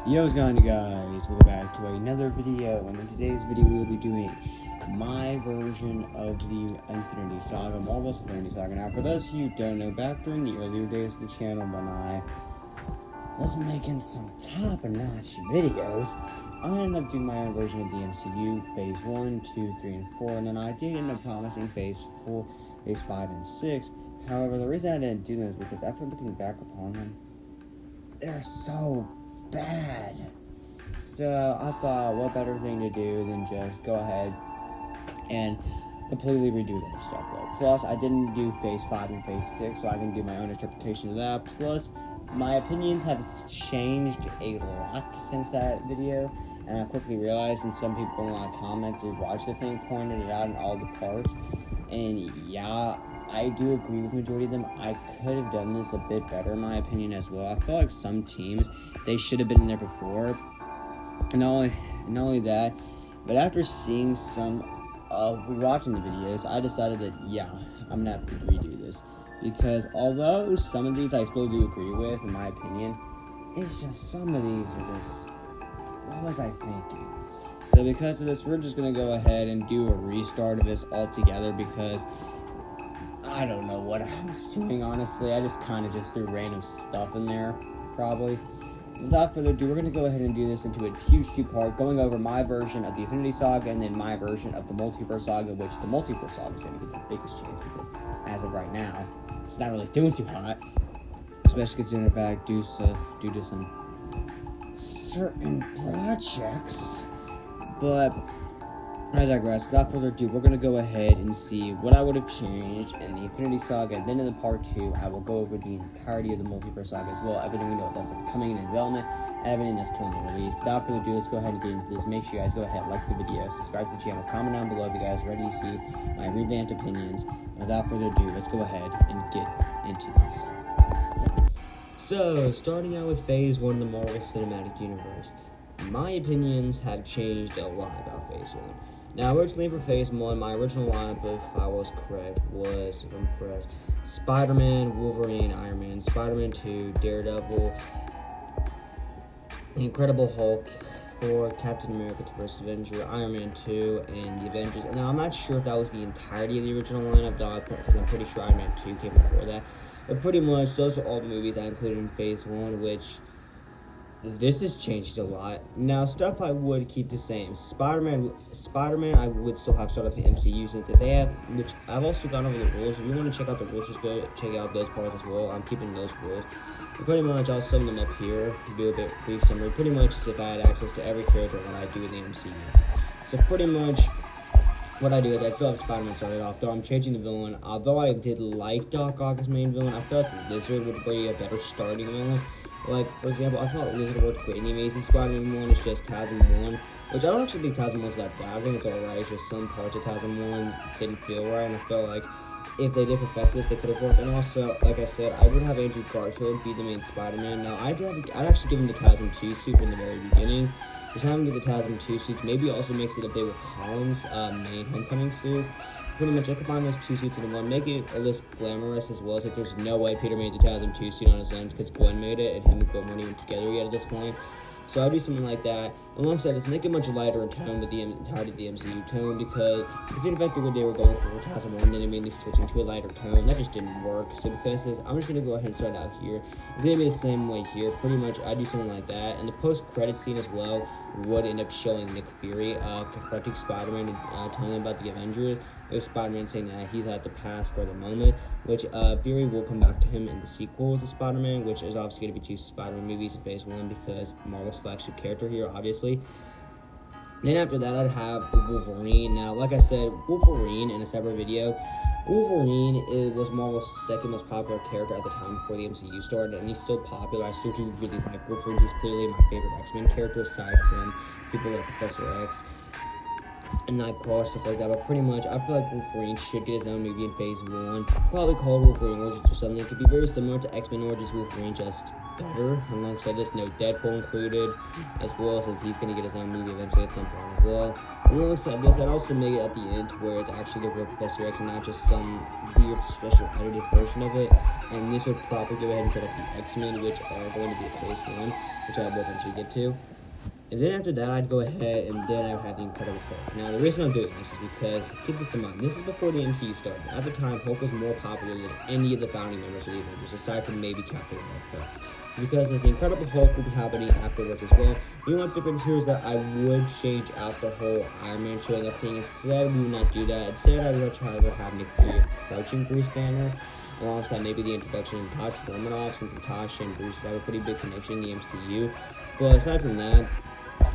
Yo, what's going on, you guys? Welcome back to another video, and in today's video we will be doing my version of the Infinity Saga, Marvel's Infinity Saga. Now, for those of you who don't know, back during the earlier days of the channel when I was making some top-notch videos, I ended up doing my own version of the MCU, Phase 1, 2, 3, and 4, and then I did end up promising Phase 4, Phase 5, and 6. However, the reason I didn't do them is because after looking back upon them, they're so bad. So I thought, what better thing to do than just go ahead and completely redo that stuff. Plus, I didn't do Phase 5 and Phase 6, so I can do my own interpretation of that. Plus, my opinions have changed a lot since that video, and I quickly realized, and some people in my comments who watched the thing pointed it out in all the parts, and yeah, I do agree with the majority of them. I could have done this a bit better, in my opinion, as well. I feel like some teams, they should have been in there before. And not only that, but after seeing some of rewatching the videos, I decided that, yeah, I'm going to have to redo this. Because although some of these I still do agree with, in my opinion, it's just some of these are just, what was I thinking? So because of this, we're just going to go ahead and do a restart of this altogether because I don't know what I was doing, honestly. I just kind of just threw random stuff in there, probably. Without further ado, we're going to go ahead and do this into a huge two-part, going over my version of the Infinity Saga and then my version of the Multiverse Saga, which the Multiverse Saga is going to get the biggest chance because, as of right now, it's not really doing too hot. Especially considering the fact due to some certain projects. But I digress. Without further ado, we're going to go ahead and see what I would have changed in the Infinity Saga. And then in the part 2, I will go over the entirety of the Multiverse Saga as well. Everything we know that's coming in development, and everything that's currently released. Without further ado, let's go ahead and get into this. Make sure you guys go ahead, like the video, subscribe to the channel, comment down below if you guys are ready to see my revamped opinions. And without further ado, let's go ahead and get into this. So, starting out with Phase 1 of the Marvel Cinematic Universe. My opinions have changed a lot about Phase 1. Now, originally for Phase 1, my original lineup, if I'm correct, Spider-Man, Wolverine, Iron Man, Spider-Man 2, Daredevil, The Incredible Hulk, Thor, Captain America the First Avenger, Iron Man 2, and the Avengers. And now, I'm not sure if that was the entirety of the original lineup, though, because I'm pretty sure Iron Man 2 came before that. But pretty much, those are all the movies I included in Phase 1, which this has changed a lot. Now, stuff I would keep the same. Spider-Man, I would still have started the MCU since they have, which I've also gone over the rules. If you want to check out the rules, just go check out those parts as well. I'm keeping those rules. And pretty much, I'll sum them up here to do a bit brief summary. Pretty much as if I had access to every character that I do in the MCU. So pretty much, what I do is I still have Spider-Man started off, though I'm changing the villain. Although I did like Doc Ock as main villain, I felt like Lizard would be a better starting villain. Like, for example, I thought Lizard worked great in the Amazing Spider-Man 1. It's just TASM 1, which I don't actually think TASM 1's that bad. I think it's alright. It's just some parts of TASM 1 didn't feel right, and I felt like if they did perfect this, they could have worked. And also, like I said, I would have Andrew Garfield be the main Spider-Man. Now, I'd actually give him the TASM 2 suit from the very beginning. Just having him get the TASM 2 suits maybe also makes it a bit with Holland's main Homecoming suit. Pretty much, I combine those two suits into one, make it a less glamorous as well. It's like there's no way Peter made the TASM 2 suit on his own because Gwen made it, and him and Gwen weren't even together yet at this point. So I'll do something like that. Alongside this, make it much lighter in tone with the entirety of the MCU tone, because considering the fact that they were going for TASM 1, then immediately switching to a lighter tone, that just didn't work. So because of this, I'm just going to go ahead and start out here. It's going to be the same way here. Pretty much, I do something like that. And the post-credit scene as well would end up showing Nick Fury confronting Spider-Man and telling him about the Avengers. It was Spider-Man saying that he's at the past for the moment, which Fury will come back to him in the sequel to Spider-Man, which is obviously going to be 2 Spider-Man movies in Phase 1 because Marvel's flagship character here, obviously. Then after that, I'd have Wolverine. Now, like I said, Wolverine in a separate video, Wolverine was Marvel's second most popular character at the time before the MCU started, and he's still popular. I still do really like Wolverine. He's clearly my favorite X-Men character, aside from people like Professor X and Nightcrawler, stuff like that. But pretty much, I feel like Wolverine should get his own movie in Phase 1. Probably called Wolverine Origins or something. It could be very similar to X-Men Origins Wolverine, just better. Alongside this, no Deadpool included, as well, since he's going to get his own movie eventually at some point as well. And alongside this, I'd also make it at the end to where it's actually the real Professor X and not just some weird special edited version of it. And this would probably go ahead and set up the X-Men, which are going to be a phase 1, which I will eventually get to. And then after that, I'd go ahead and then I would have the Incredible Hulk. Now, the reason I'm doing this is because, keep this in mind, this is before the MCU started. At the time, Hulk was more popular than any of the founding members of the Avengers, aside from maybe Captain America. Because the Incredible Hulk will be happening afterwards as well. The only difference here is that I would change out the whole Iron Man showing up thing. Instead, we would not do that. Instead, I would much rather have Nick Fury approaching Bruce Banner, alongside maybe the introduction of Natasha Romanoff, since Natasha and Bruce have a pretty big connection in the MCU. But aside from that,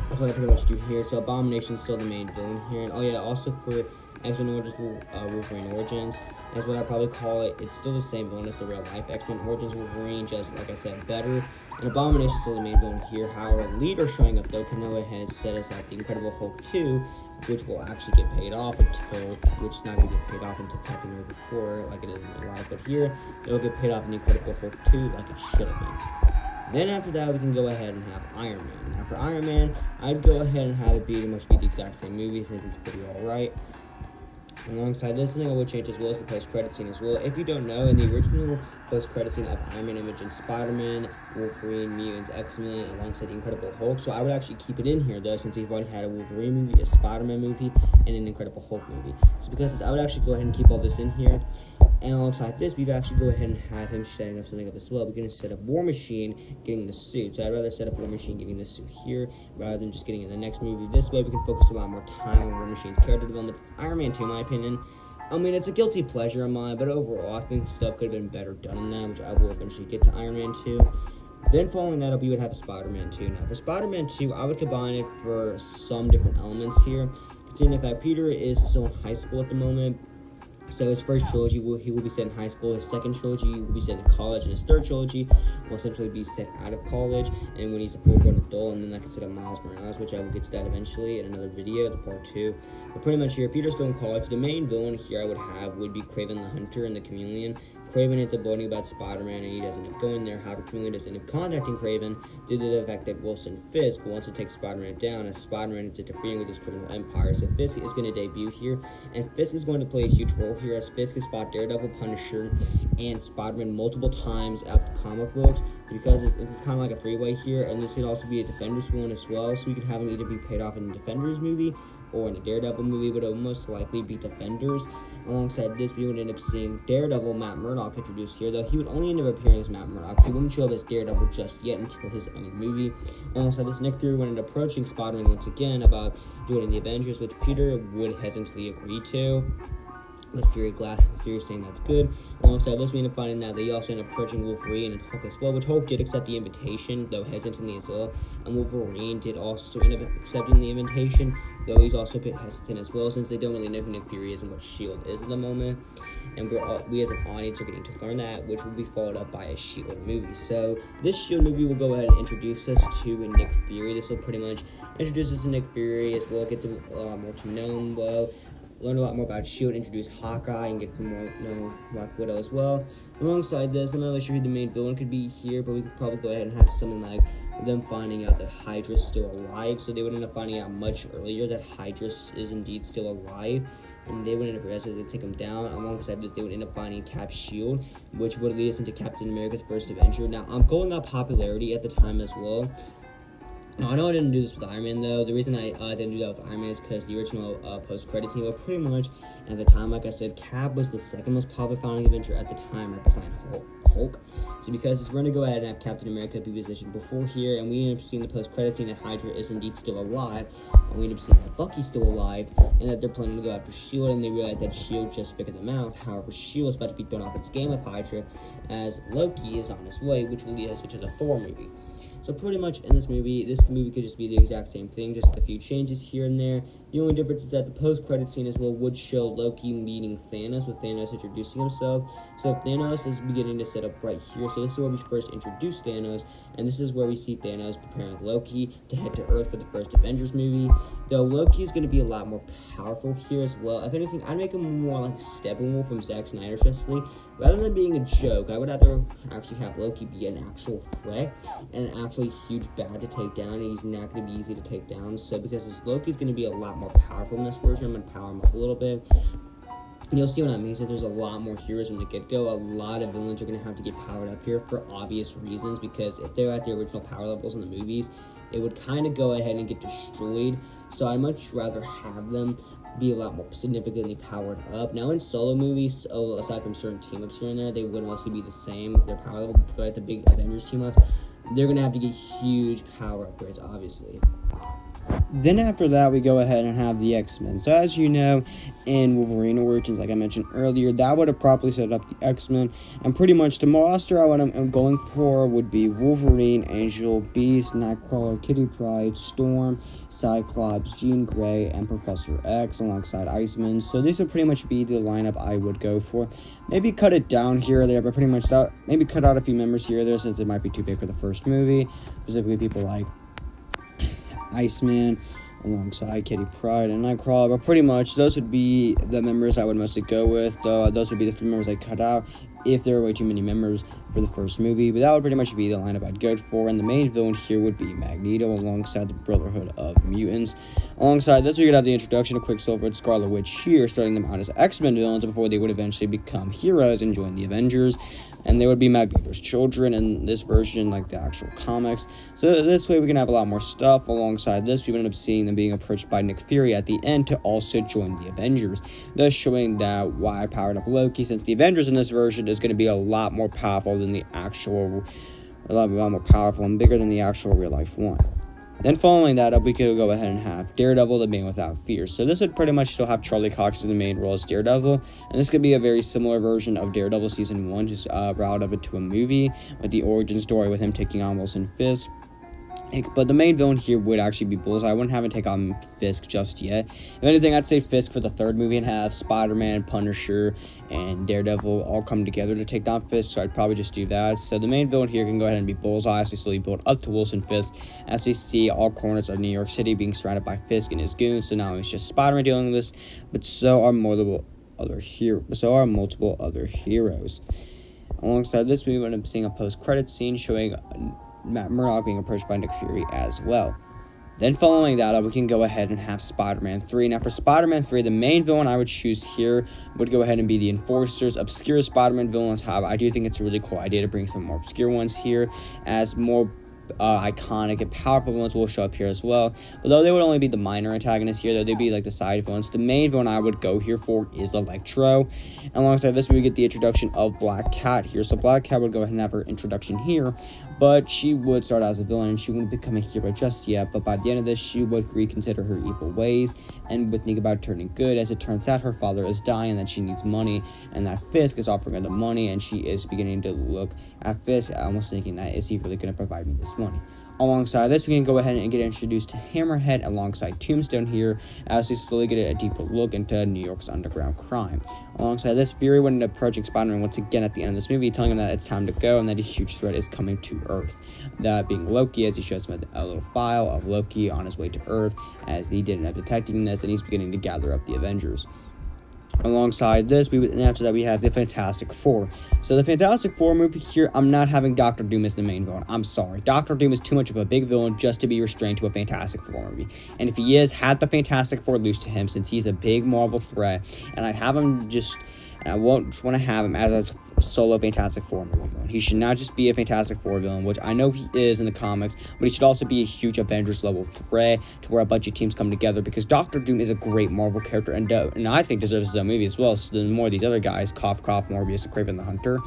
that's what I pretty much do here. So Abomination's still the main villain here. And oh yeah, also for X-Men Origins, Wolverine Origins, that's what I probably call it. It's still the same villain as the real life X-Men Origins Wolverine, just like I said, better. And Abomination's still the main villain here. However, leader showing up though can go ahead and set us at the Incredible Hulk 2, which will actually get paid off which is not going to get paid off until Captain America 4, like it is in real life. But here, it'll get paid off in the Incredible Hulk 2, like it should have been. Then after that, we can go ahead and have Iron Man. Now for Iron Man, I'd go ahead and have it pretty much be the exact same movie, since it's pretty alright. Alongside this, something I would change as well as the post-credit scene as well. If you don't know, in the original post-credit scene of Iron Man, image in Spider-Man, Wolverine, Mutants, X-Men, alongside the Incredible Hulk. So I would actually keep it in here though, since we've already had a Wolverine movie, a Spider-Man movie, and an Incredible Hulk movie. So because I would actually go ahead and keep all this in here. And alongside this, we'd actually go ahead and have him setting up something up as well. We're going to set up War Machine getting the suit. So I'd rather set up War Machine getting the suit here rather than just getting in the next movie. This way we can focus a lot more time on War Machine's character development. Iron Man 2, in my opinion, I mean, it's a guilty pleasure of mine, but overall, I think stuff could have been better done in that, which I will eventually get to Iron Man 2. Then following that up, we would have Spider-Man 2. Now, for Spider-Man 2, I would combine it for some different elements here. Considering that Peter is still in high school at the moment, so his first trilogy, he will be set in high school. His second trilogy will be set in college. And his third trilogy will essentially be set out of college. And when he's a full-grown adult, and then I can set up Miles Morales, which I will get to that eventually in another video, the part 2. But pretty much here, Peter's still in college. The main villain here I would have would be Kraven the Hunter and the Chameleon. Kraven ends up learning about Spider-Man, and he doesn't end up going there. However, Chameleon doesn't end up contacting Kraven due to the fact that Wilson Fisk wants to take Spider-Man down, as Spider-Man is interfering with his criminal empire. So Fisk is going to debut here, and Fisk is going to play a huge role here, as Fisk has fought Daredevil, Punisher, and Spider-Man multiple times out the comic books, because it's kind of like a three-way here, and this could also be a Defenders villain as well, so we could have him either be paid off in the Defenders movie or in a Daredevil movie, but it will most likely be Defenders. Alongside this, we would end up seeing Daredevil Matt Murdock introduced here, though he would only end up appearing as Matt Murdock. He wouldn't show up as Daredevil just yet until his own movie. Alongside this, Nick Fury would end up approaching Spider-Man once again about joining the Avengers, which Peter would hesitantly agree to. With Fury saying that's good. Alongside this, we end up finding out that he also ended up approaching Wolverine and Hulk as well, which Hulk did accept the invitation, though hesitantly as well. And Wolverine did also end up accepting the invitation, though he's also a bit hesitant as well, since they don't really know who Nick Fury is and what S.H.I.E.L.D. is at the moment. And we as an audience are getting to learn that, which will be followed up by a S.H.I.E.L.D. movie. So this S.H.I.E.L.D. movie will go ahead and introduce us to Nick Fury. This will pretty much introduce us to Nick Fury as well, get to a lot more to know him well. Learn a lot more about S.H.I.E.L.D., introduce Hawkeye, and get to more know Black Widow as well. Alongside this, I'm not really sure who the main villain could be here, but we could probably go ahead and have something like them finding out that Hydra's still alive. So they would end up finding out much earlier that Hydra is indeed still alive, and they would end up realizing they take him down. Alongside this, they would end up finding Cap S.H.I.E.L.D., which would lead us into Captain America: The First Avenger. Now, I'm going up popularity at the time as well. Now, I know I didn't do this with Iron Man, though. The reason I didn't do that with Iron Man is because the original post-credit scene was pretty much, at the time, like I said, Cap was the second most popular founding Avenger at the time, right beside Hulk. So because we're going to go ahead and have Captain America be positioned before here, and we end up seeing the post-credit scene that Hydra is indeed still alive, and we end up seeing that Bucky's still alive, and that they're planning to go after S.H.I.E.L.D., and they realize that S.H.I.E.L.D. just figured them out. However, S.H.I.E.L.D. is about to be thrown off its game with Hydra, as Loki is on his way, which will lead us into the Thor movie. So pretty much in this movie could just be the exact same thing, just a few changes here and there. The only difference is that the post-credit scene as well would show Loki meeting Thanos, with Thanos introducing himself. So Thanos is beginning to set up right here. So this is where we first introduce Thanos, and this is where we see Thanos preparing Loki to head to Earth for the first Avengers movie. Though Loki is going to be a lot more powerful here as well. If anything, I'd make him more like Steppenwolf from Zack Snyder's Justice League. Rather than being a joke, I would rather actually have Loki be an actual threat and an actually huge bad to take down, and he's not going to be easy to take down. So because Loki's going to be a lot more powerful in this version, I'm going to power him up a little bit. And you'll see what I mean, that there's a lot more heroes from the get-go. A lot of villains are going to have to get powered up here for obvious reasons, because if they're at the original power levels in the movies, it would kind of go ahead and get destroyed. So I'd much rather have them be a lot more significantly powered up. Now in solo movies, aside from certain team-ups here and there, they would mostly be the same. Their power level, for like the big Avengers team-ups, they're going to have to get huge power upgrades, obviously. Then after that, we go ahead and have the X-Men. So as you know, in Wolverine Origins, like I mentioned earlier, that would have properly set up the X-Men. And pretty much the roster I'm going for would be Wolverine, Angel, Beast, Nightcrawler, Kitty Pryde, Storm, Cyclops, Jean Grey, and Professor X alongside Iceman. So these would pretty much be the lineup I would go for. Maybe cut it down here or there, but pretty much that. Maybe cut out a few members here or there since it might be too big for the first movie. Specifically people like Iceman alongside Kitty Pryde and Nightcrawler, but pretty much those would be the members I would mostly go with, though those would be the 3 members I cut out if there were way too many members for the first movie, but that would pretty much be the lineup I'd go for, and the main villain here would be Magneto alongside the Brotherhood of Mutants. Alongside this, we could have the introduction of Quicksilver and Scarlet Witch here, starting them out as X-Men villains before they would eventually become heroes and join the Avengers. And they would be Magneto's children in this version, like the actual comics. So this way we can have a lot more stuff. Alongside this, we would end up seeing them being approached by Nick Fury at the end to also join the Avengers, thus showing that why I powered up Loki, since the Avengers in this version is going to be a lot more powerful than the actual, a lot more powerful and bigger than the actual real life one. Then following that up, we could go ahead and have Daredevil, the Man Without Fear. So this would pretty much still have Charlie Cox in the main role as Daredevil, and this could be a very similar version of Daredevil Season 1, just brought up into a movie with the origin story with him taking on Wilson Fisk. But the main villain here would actually be Bullseye. I wouldn't have him take on Fisk just yet. If anything, I'd say Fisk for the third movie and have Spider-Man, Punisher, and Daredevil all come together to take down Fisk, so I'd probably just do that. So the main villain here can go ahead and be Bullseye as we slowly build up to Wilson Fisk, as we see all corners of New York City being surrounded by Fisk and his goons. So now it's just Spider-Man dealing with this, but so are multiple other heroes. Alongside this, we end up seeing a post-credit scene showing Matt Murdock being approached by Nick Fury as well. Then following that up, we can go ahead and have Spider-Man 3. Now for Spider-Man 3, the main villain I would choose here would go ahead and be the Enforcers. Obscure Spider-Man villains have, I do think it's a really cool idea to bring some more obscure ones here, as more iconic and powerful villains will show up here as well. Although they would only be the minor antagonists here, though they'd be like the side villains. The main villain I would go here for is Electro. And alongside this, we would get the introduction of Black Cat here. So Black Cat would go ahead and have her introduction here, but she would start as a villain and she wouldn't become a hero just yet. But by the end of this, she would reconsider her evil ways and would think about turning good, as it turns out her father is dying and that she needs money, and that Fisk is offering her the money, and she is beginning to look at Fisk, almost thinking that, is he really going to provide me this money? Alongside this, we can go ahead and get introduced to Hammerhead alongside Tombstone here, as we slowly get a deeper look into New York's underground crime. Alongside this, Fury would end up approaching Spider-Man once again at the end of this movie, telling him that it's time to go and that a huge threat is coming to Earth. That being Loki, as he shows him a little file of Loki on his way to Earth, as he did end up detecting this, and he's beginning to gather up the Avengers. Alongside this, and after that, we have the Fantastic Four. So the Fantastic Four movie here, I'm not having Doctor Doom as the main villain. I'm sorry. Doctor Doom is too much of a big villain just to be restrained to a Fantastic Four movie. And if he is, have the Fantastic Four lose to him, since he's a big Marvel threat. And I'd have him and I won't just want to have him as a solo Fantastic Four movie villain. He should not just be a Fantastic Four villain, which I know he is in the comics, but he should also be a huge Avengers level threat to where a bunch of teams come together, because Doctor Doom is a great Marvel character and I think deserves his own movie as well, so than more of these other guys, Morbius, and Kraven the Hunter.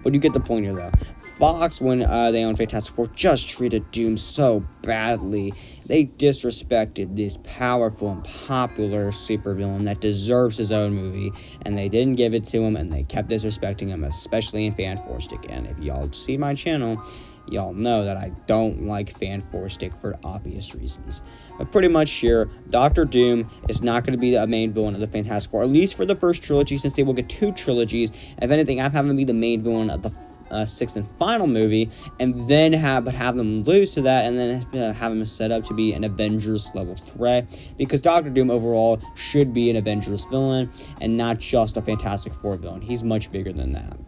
But you get the point here though. Fox, when they owned Fantastic Four, just treated Doom so badly. They disrespected this powerful and popular supervillain that deserves his own movie, and they didn't give it to him, and they kept disrespecting him, especially in Fan4stick. And if y'all see my channel, y'all know that I don't like Fan4stick for obvious reasons. But pretty much here, Doctor Doom is not going to be the main villain of the Fantastic Four, at least for the first trilogy, since they will get 2 trilogies. If anything, I'm having him be the main villain of the 6th and final movie, and then have them lose to that, and then have him set up to be an Avengers level threat, because Doctor Doom overall should be an Avengers villain and not just a Fantastic Four villain. He's much bigger than that.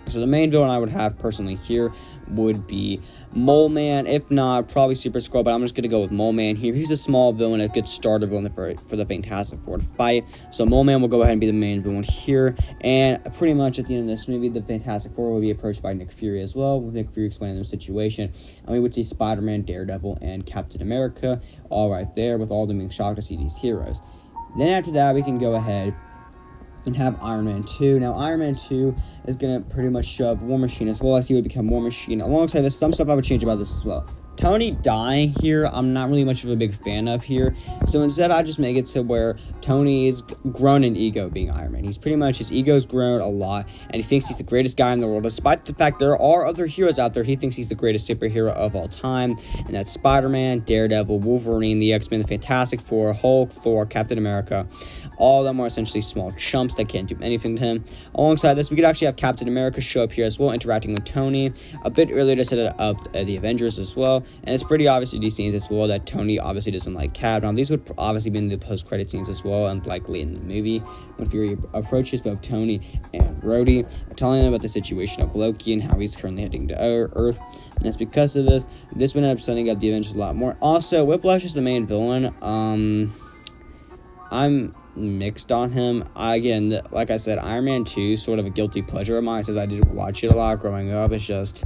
So the main villain I would have personally here would be Mole Man, if not probably Super Skrull, but I'm just going to go with Mole Man here. He's a small villain, a good starter villain for the Fantastic Four to fight. So Mole Man will go ahead and be the main villain here, and pretty much at the end of this movie, the Fantastic Four will be approached by Nick Fury as well, with Nick Fury explaining their situation, and we would see Spider-Man, Daredevil, and Captain America all right there, with all of them being shocked to see these heroes. Then after that, we can go ahead and have Iron Man 2. Now, Iron Man 2 is going to pretty much show up War Machine as well. I see he would become War Machine. Alongside this, some stuff I would change about this as well. Tony dying here, I'm not really much of a big fan of here. So instead, I just make it to where Tony is grown in ego being Iron Man. He's pretty much, his ego's grown a lot, and he thinks he's the greatest guy in the world. Despite the fact there are other heroes out there, he thinks he's the greatest superhero of all time. And that's Spider-Man, Daredevil, Wolverine, the X-Men, the Fantastic Four, Hulk, Thor, Captain America. All of them are essentially small chumps that can't do anything to him. Alongside this, we could actually have Captain America show up here as well, interacting with Tony a bit earlier to set up the Avengers as well. And it's pretty obvious in these scenes as well that Tony obviously doesn't like Cap. Now, these would obviously be in the post-credit scenes as well, and likely in the movie, when Fury approaches both Tony and Rhodey, telling them about the situation of Loki and how he's currently heading to Earth. And it's because of this would end up setting up the Avengers a lot more. Also, Whiplash is the main villain. I'm mixed on him. Again, like I said, Iron Man 2 is sort of a guilty pleasure of mine, since I did watch it a lot growing up. It's just,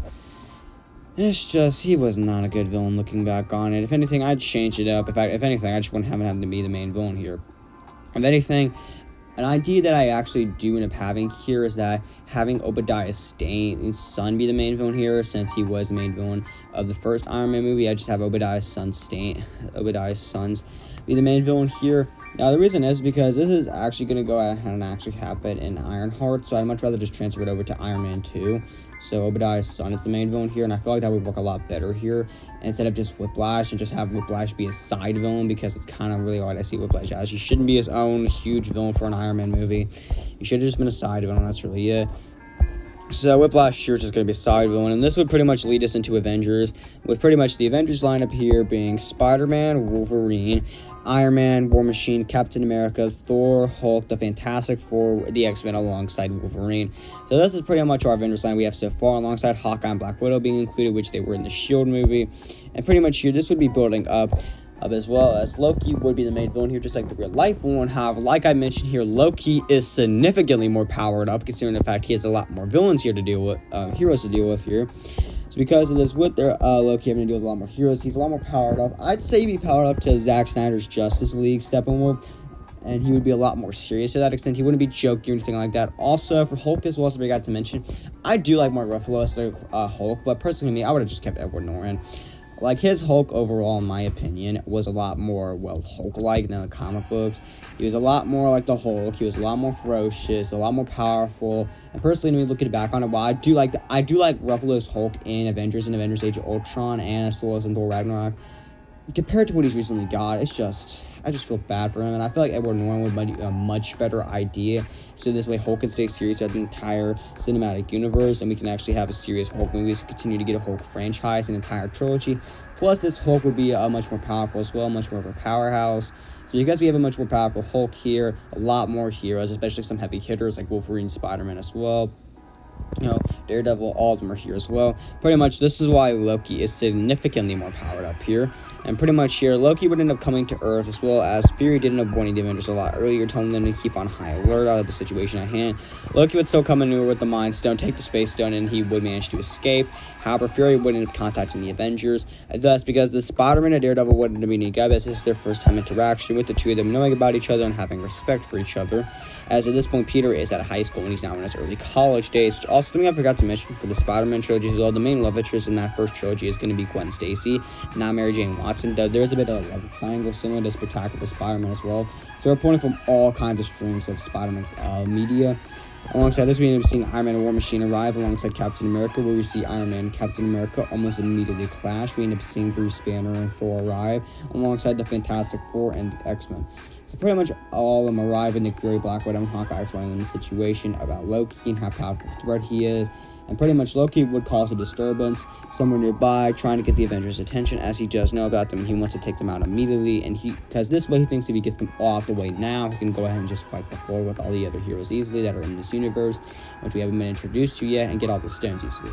he was not a good villain looking back on it. If anything, I'd change it up. If anything, I just wouldn't have him to be the main villain here. If anything, an idea that I actually do end up having here is that having Obadiah Stane's son be the main villain here, since he was the main villain of the first Iron Man movie. I just have Obadiah's sons be the main villain here. Now, the reason is because this is actually going to go out and actually happen in Ironheart, so I'd much rather just transfer it over to Iron Man 2. So Obadiah's son is the main villain here, and I feel like that would work a lot better here, instead of just Whiplash, and just have Whiplash be a side villain, because it's kind of really what I see Whiplash as. He shouldn't be his own huge villain for an Iron Man movie. He should have just been a side villain, that's really it. So Whiplash here is just going to be a side villain, and this would pretty much lead us into Avengers, with pretty much the Avengers lineup here being Spider-Man, Wolverine, Iron Man, War Machine, Captain America, Thor, Hulk, the Fantastic Four, the X-Men alongside Wolverine. So this is pretty much our Avengers line we have so far, alongside Hawkeye and Black Widow being included, which they were in the S.H.I.E.L.D. movie. And pretty much here, this would be building up as well as Loki would be the main villain here, just like the real life one. However, like I mentioned here, Loki is significantly more powered up, considering the fact he has a lot more villains here to deal with, heroes to deal with here. So because of this, with their Loki having to deal with a lot more heroes, he's a lot more powered up. I'd say he'd be powered up to Zack Snyder's Justice League Steppenwolf, and he would be a lot more serious to that extent. He wouldn't be joking or anything like that. Also, for Hulk as well, as we got to mention, I do like Mark Ruffalo as the Hulk, but personally, me, I would have just kept Edward Norton. Like, his Hulk overall, in my opinion, was a lot more, well, Hulk-like than the comic books. He was a lot more like the Hulk. He was a lot more ferocious, a lot more powerful. And personally, when we look back on it, while I do like Ruffalo's Hulk in Avengers and Avengers Age of Ultron, and as well as in Thor Ragnarok, compared to what he's recently got, I just feel bad for him, and I feel like Edward Norton would be a much better idea. So this way, Hulk can stay serious throughout the entire cinematic universe, and we can actually have a serious Hulk movies, continue to get a Hulk franchise, an entire trilogy. Plus, this Hulk would be much more powerful as well, much more of a powerhouse. So because we have a much more powerful Hulk here, a lot more heroes, especially some heavy hitters like Wolverine, Spider-Man as well. You know, Daredevil, all of them are here as well. Pretty much, this is why Loki is significantly more powered up here. And pretty much here, Loki would end up coming to Earth, as well as Fury did end up warning the Avengers a lot earlier, telling them to keep on high alert out of the situation at hand. Loki would still come in with the Mind Stone, take the Space Stone, and he would manage to escape. However, Fury would end up contacting the Avengers. Thus, because the Spider-Man and Daredevil wouldn't be any good, this is their first time interaction with the two of them knowing about each other and having respect for each other. as at this point Peter is at high school and he's now in his early college days, which also something I forgot to mention for the Spider-Man trilogy as well. The main love interest in that first trilogy is going to be Gwen Stacy, not Mary Jane Watson. Though there's a bit of a love triangle similar to Spectacular Spider-Man as well. So we're pulling from all kinds of streams of Spider-Man media. Alongside this, we end up seeing Iron Man and War Machine arrive alongside Captain America, where we see Iron Man and Captain America almost immediately clash. We end up seeing Bruce Banner and Thor arrive alongside the Fantastic Four and the X-Men. So pretty much all of them arrive, and Nick Fury, Black Widow, and Hawkeye explaining the situation about Loki and how powerful a threat he is. And pretty much Loki would cause a disturbance somewhere nearby, trying to get the Avengers' attention, as he does know about them. He wants to take them out immediately, and because this way he thinks if he gets them all out the way now, he can go ahead and just fight the floor with all the other heroes easily that are in this universe, which we haven't been introduced to yet, and get all the stones easily.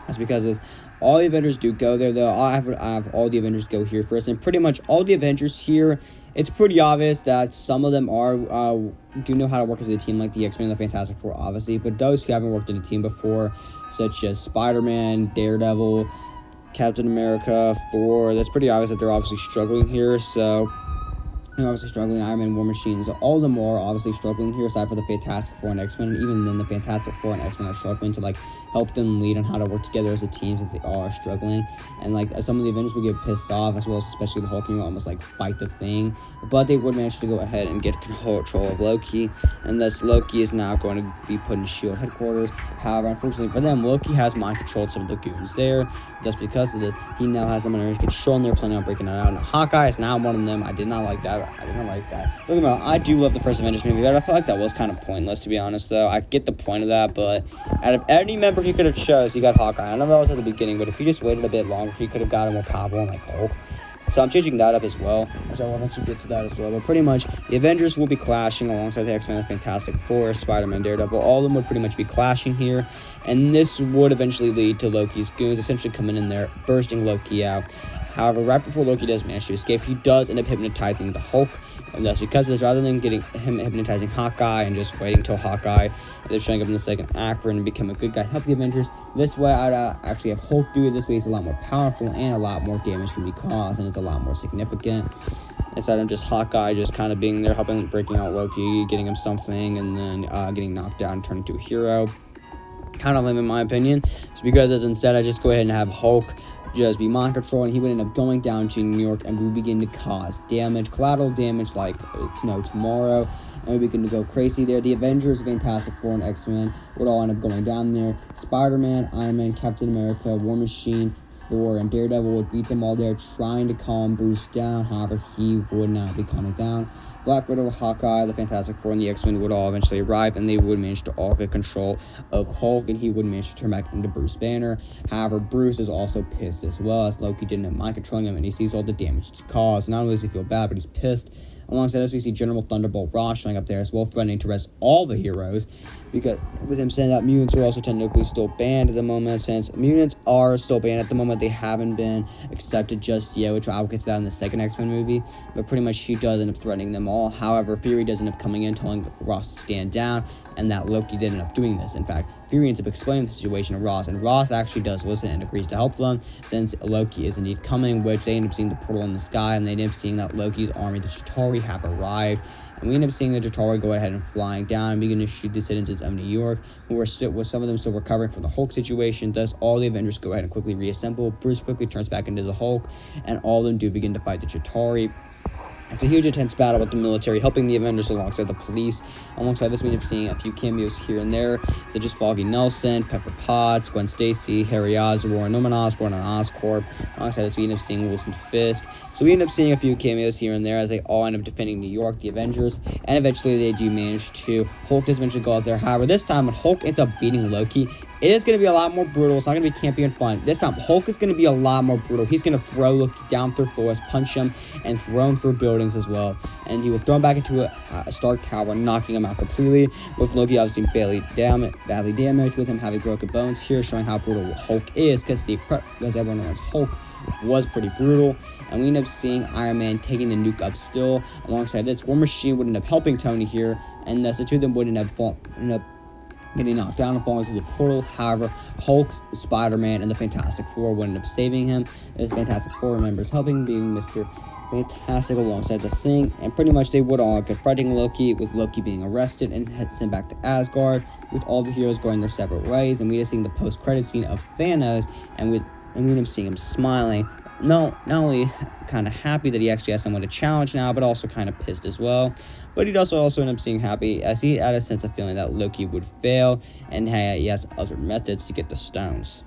That's because all the Avengers do go there, though. I have all the Avengers go here first, and pretty much all the Avengers here, it's pretty obvious that some of them do know how to work as a team, like the X-Men and the Fantastic Four, obviously, but those who haven't worked in a team before, such as Spider-Man, Daredevil, Captain America, Thor, that's pretty obvious that they're obviously struggling here. So they're obviously struggling. Iron Man, War Machine, so all of them are obviously struggling here, aside for the Fantastic Four and X-Men. And even then, the Fantastic Four and X-Men are struggling to help them lead on how to work together as a team, since they all are struggling. And some of the Avengers would get pissed off, as well as especially the Hulk, almost fight the Thing. But they would manage to go ahead and get control of Loki, and thus Loki is now going to be put in S.H.I.E.L.D. headquarters. However, unfortunately for them, Loki has mind controlled some of the goons there. Thus, because of this, he now has them under his control, and they're planning on breaking it out. And Hawkeye is now one of them. I did not like that. Don't get me wrong, I do love the first Avengers movie, but I feel like that was kind of pointless, to be honest, though. I get the point of that, but out of any member he could have chose, he got Hawkeye. I know that was at the beginning, but if he just waited a bit longer, he could have got a more powerful one like Hulk. So I'm changing that up as well, which I will eventually get to that as well. But pretty much, the Avengers will be clashing alongside the X-Men, the Fantastic Four, Spider-Man, Daredevil. All of them would pretty much be clashing here. And this would eventually lead to Loki's goons essentially coming in there, bursting Loki out. However, right before Loki does manage to escape, he does end up hypnotizing the Hulk. And thus, because of this, rather than getting him hypnotizing Hawkeye and just waiting till Hawkeye, they're showing up in the second act for him to become a good guy and help the Avengers. This way, I'd actually have Hulk do it. This way, he's a lot more powerful and a lot more damage can be caused, and it's a lot more significant. Instead of just Hawkeye just kind of being there, helping, breaking out Loki, getting him something, and then getting knocked down and turning into a hero. Kind of lame in my opinion. It's because instead, I just go ahead and have Hulk just be mind control, and he would end up going down to New York and would begin to cause damage, collateral damage like tomorrow, and we begin to go crazy there. The Avengers, Fantastic Four, and X-Men would all end up going down there. Spider-Man, Iron Man, Captain America, War Machine, Thor, and Daredevil would beat them all there, trying to calm Bruce down. However, he would not be calming down. Black Widow, Hawkeye, the Fantastic Four, and the X-Men would all eventually arrive, and they would manage to all get control of Hulk, and he would manage to turn back into Bruce Banner. However, Bruce is also pissed as well, as Loki didn't have mind controlling him, and he sees all the damage it's caused. Not only does he feel bad, but he's pissed. Alongside this, we see General Thunderbolt Ross showing up there as well, threatening to arrest all the heroes, because with him saying that mutants are also technically still banned at the moment. Since mutants are still banned at the moment, they haven't been accepted just yet, which I'll get to that in the second X-Men movie. But pretty much he does end up threatening them all. However, Fury does end up coming in, telling Ross to stand down, and that Loki did end up doing this. In fact, Fury ends up explaining the situation to Ross, and Ross actually does listen and agrees to help them, since Loki is indeed coming, which they end up seeing the portal in the sky, and they end up seeing that Loki's army, the Chitauri, have arrived. And we end up seeing the Chitauri go ahead and flying down and begin to shoot the citizens of New York, who are still, with some of them still recovering from the Hulk situation. Thus, all the Avengers go ahead and quickly reassemble. Bruce quickly turns back into the Hulk, and all of them do begin to fight the Chitauri. It's a huge intense battle with the military helping the Avengers alongside the police. Alongside this, we end up seeing a few cameos here and there, such as Foggy Nelson, Pepper Potts, Gwen Stacy, Harry Osborn, Norman Osborn, and Oscorp. Alongside this, we end up seeing Wilson Fisk. So we end up seeing a few cameos here and there as they all end up defending New York, the Avengers, and eventually they do manage to. Hulk does eventually go out there. However, this time when Hulk ends up beating Loki, it is going to be a lot more brutal. It's not going to be campy and fun. This time, Hulk is going to be a lot more brutal. He's going to throw Loki down through floors, punch him, and throw him through buildings as well. And he will throw him back into a Stark Tower, knocking him out completely, with Loki obviously badly damaged, with him having broken bones here, showing how brutal Hulk is, because everyone knows Hulk was pretty brutal. And we end up seeing Iron Man taking the nuke up still. Alongside this, War Machine would end up helping Tony here, and thus the two of them would end up getting knocked down and falling through the portal. However, Hulk, Spider-Man, and the Fantastic Four would end up saving him. As Fantastic Four members helping, being Mr. fantastic alongside the Thing, and pretty much they would all confronting Loki, with Loki being arrested and sent back to Asgard, with all the heroes going their separate ways, and we are seeing the post-credit scene of Thanos, and we end up seeing him smiling, not only kind of happy that he actually has someone to challenge now, but also kind of pissed as well. But he'd also end up seeing happy, as he had a sense of feeling that Loki would fail, and he has other methods to get the stones.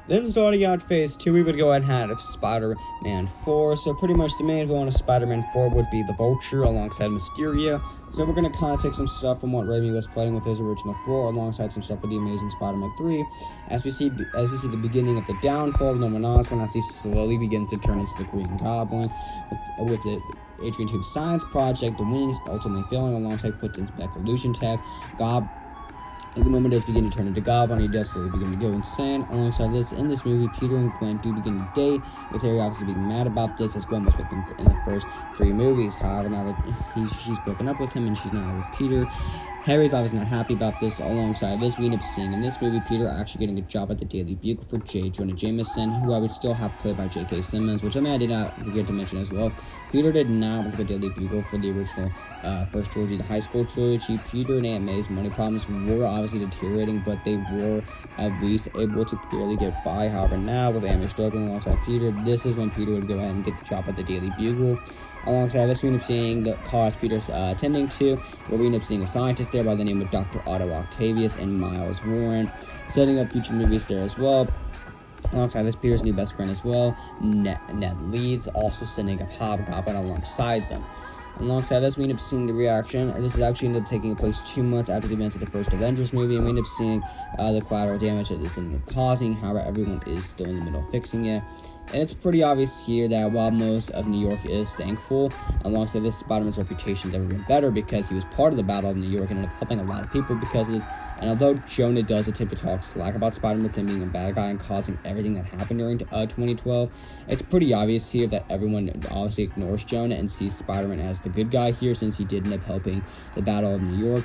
Then starting out phase 2, we would go ahead and have Spider-Man 4. So pretty much the main villain of Spider-Man 4 would be the Vulture alongside Mysterio. So we're going to kind of take some stuff from what Raimi was playing with his original 4 alongside some stuff with the Amazing Spider-Man 3. As we see the beginning of the downfall of Norman Osborn as he slowly begins to turn into the Green Goblin with the Adrian Toome's science project, the wings ultimately failing alongside Quentin's back illusion tech. At the moment does begin to turn into Goblin, he does slowly begin to go insane. Alongside this, in this movie, Peter and Gwen do begin to date, with Harry obviously being mad about this, as Gwen was with him in the first 3 movies. However, now that she's broken up with him and she's now with Peter, Harry's obviously not happy about this. Alongside this, we end up seeing in this movie Peter actually getting a job at the Daily Bugle for J. Jonah Jameson, who I would still have played by J.K. Simmons, which I did not forget to mention as well. Peter did not work at the Daily Bugle for the original first trilogy, the high school trilogy. Peter and Aunt May's money problems were obviously deteriorating, but they were at least able to barely get by. However, now with Aunt May struggling alongside Peter, this is when Peter would go ahead and get the job at the Daily Bugle. Alongside this, we end up seeing the college Peter's attending to, where we end up seeing a scientist there by the name of Dr. Otto Octavius and Miles Warren, setting up future movies there as well. Alongside this, Peter's new best friend as well, Ned Leeds, also sending up Hobgoblin alongside them. Alongside this, we end up seeing the reaction, and this is actually ended up taking place 2 months after the events of the first Avengers movie, and we end up seeing the collateral damage that this ended up causing. However, everyone is still in the middle of fixing it. And it's pretty obvious here that while most of New York is thankful, alongside this, Spider-Man's reputation has never been better because he was part of the Battle of New York and ended up helping a lot of people because of this. And although Jonah does attempt to talk slack about Spider-Man with him being a bad guy and causing everything that happened during 2012, it's pretty obvious here that everyone obviously ignores Jonah and sees Spider-Man as the good guy here, since he did end up helping the Battle of New York.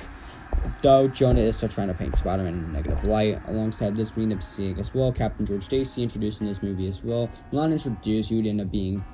Though Jonah is still trying to paint Spider-Man in a negative light. Alongside this, we end up seeing as well Captain George Stacy introduced in this movie as well. Not introduced, he would end up being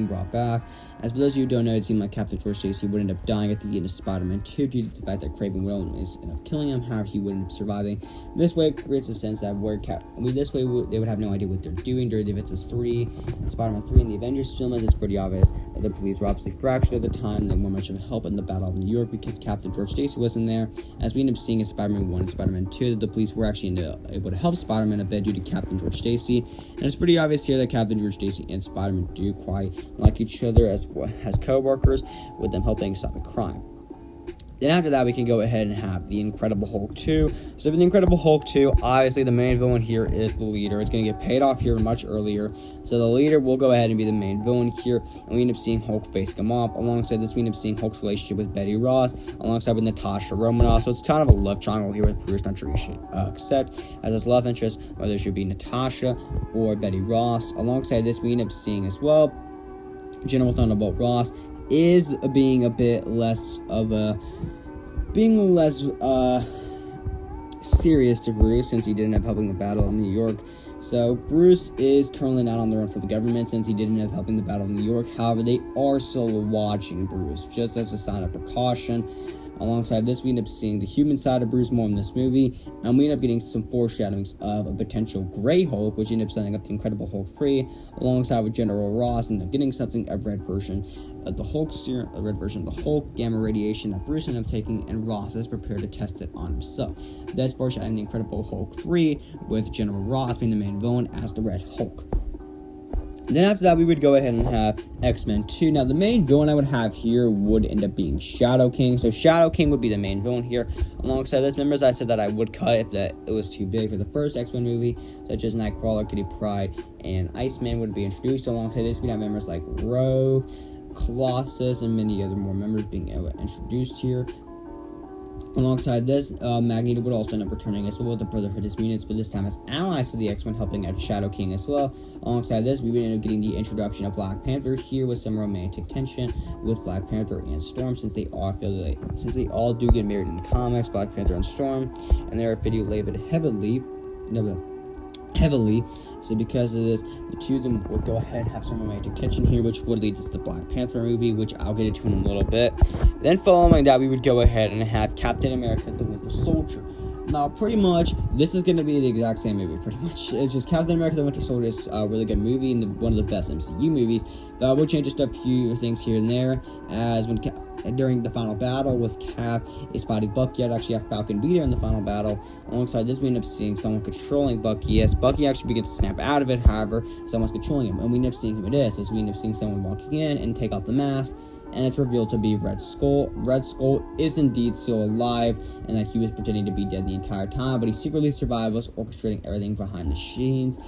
brought back. As for those of you who don't know, it seemed like Captain George Stacy would end up dying at the end of Spider-Man 2 due to the fact that Kraven would always end up killing him. However, he would end up surviving. This way it creates a sense that they would have no idea what they're doing during the events of Spider-Man 3 and the Avengers film, as it's pretty obvious that the police were obviously fractured at the time and they weren't much of help in the Battle of New York because Captain George Stacy wasn't there. As we end up seeing in Spider-Man 1 and Spider-Man 2, that the police were actually able to help Spider-Man a bit due to Captain George Stacy. And it's pretty obvious here that Captain George Stacy and Spider-Man do quite like each other as co-workers, with them helping stop a crime. Then after that, we can go ahead and have the Incredible Hulk 2. So for the Incredible Hulk 2, obviously the main villain here is the leader. It's going to get paid off here much earlier. So the leader will go ahead and be the main villain here, and we end up seeing Hulk facing him off. Alongside this, we end up seeing Hulk's relationship with Betty Ross, alongside with Natasha Romanoff. So it's kind of a love triangle here with Bruce. Not sure you should accept as his love interest, whether it should be Natasha or Betty Ross. Alongside this, we end up seeing as well General Thunderbolt Ross is being less serious to Bruce, since he didn't end up helping the Battle of New York. So Bruce is currently not on the run for the government, since he didn't end up helping the Battle of New York. However, they are still watching Bruce just as a sign of precaution. Alongside this, we end up seeing the human side of Bruce more in this movie, and we end up getting some foreshadowings of a potential Grey Hulk, which ended up setting up the Incredible Hulk 3, alongside with General Ross, and getting something, a red version of the Hulk serum, a red version of the Hulk gamma radiation that Bruce ended up taking, and Ross is prepared to test it on himself. That's foreshadowing the Incredible Hulk 3, with General Ross being the main villain as the Red Hulk. Then after that, we would go ahead and have X-Men 2. Now, the main villain I would have here would end up being Shadow King. So Shadow King would be the main villain here. Alongside this, members, I said that I would cut if it was too big for the first X-Men movie, such as Nightcrawler, Kitty Pryde, and Iceman would be introduced. Alongside this, we'd have members like Rogue, Colossus, and many other more members being introduced here. Alongside this, Magneto would also end up returning as well with the Brotherhood of his mutants, but this time as allies to the X-Men, helping out Shadow King as well. Alongside this, we would end up getting the introduction of Black Panther here with some romantic tension with Black Panther and Storm, since they all do get married in the comics, Black Panther and Storm, and they are affiliated heavily heavily. So because of this, the two of them would go ahead and have some romantic tension here, which would lead to the Black Panther movie, which I'll get into in a little bit. Then following that, we would go ahead and have Captain America: The Winter Soldier. Now, pretty much, this is going to be the exact same movie, pretty much. It's just Captain America: The Winter Soldier is a really good movie and one of the best MCU movies. We'll change just a few things here and there, as when during the final battle with Cap is fighting Bucky, I'd actually have Falcon be there in the final battle. Alongside this, we end up seeing someone controlling Bucky. Yes, Bucky actually begins to snap out of it, however, someone's controlling him, and we end up seeing who it is, as we end up seeing someone walking in and take off the mask, and it's revealed to be Red Skull. Red Skull is indeed still alive, and that he was pretending to be dead the entire time, but he secretly survived, was orchestrating everything behind the scenes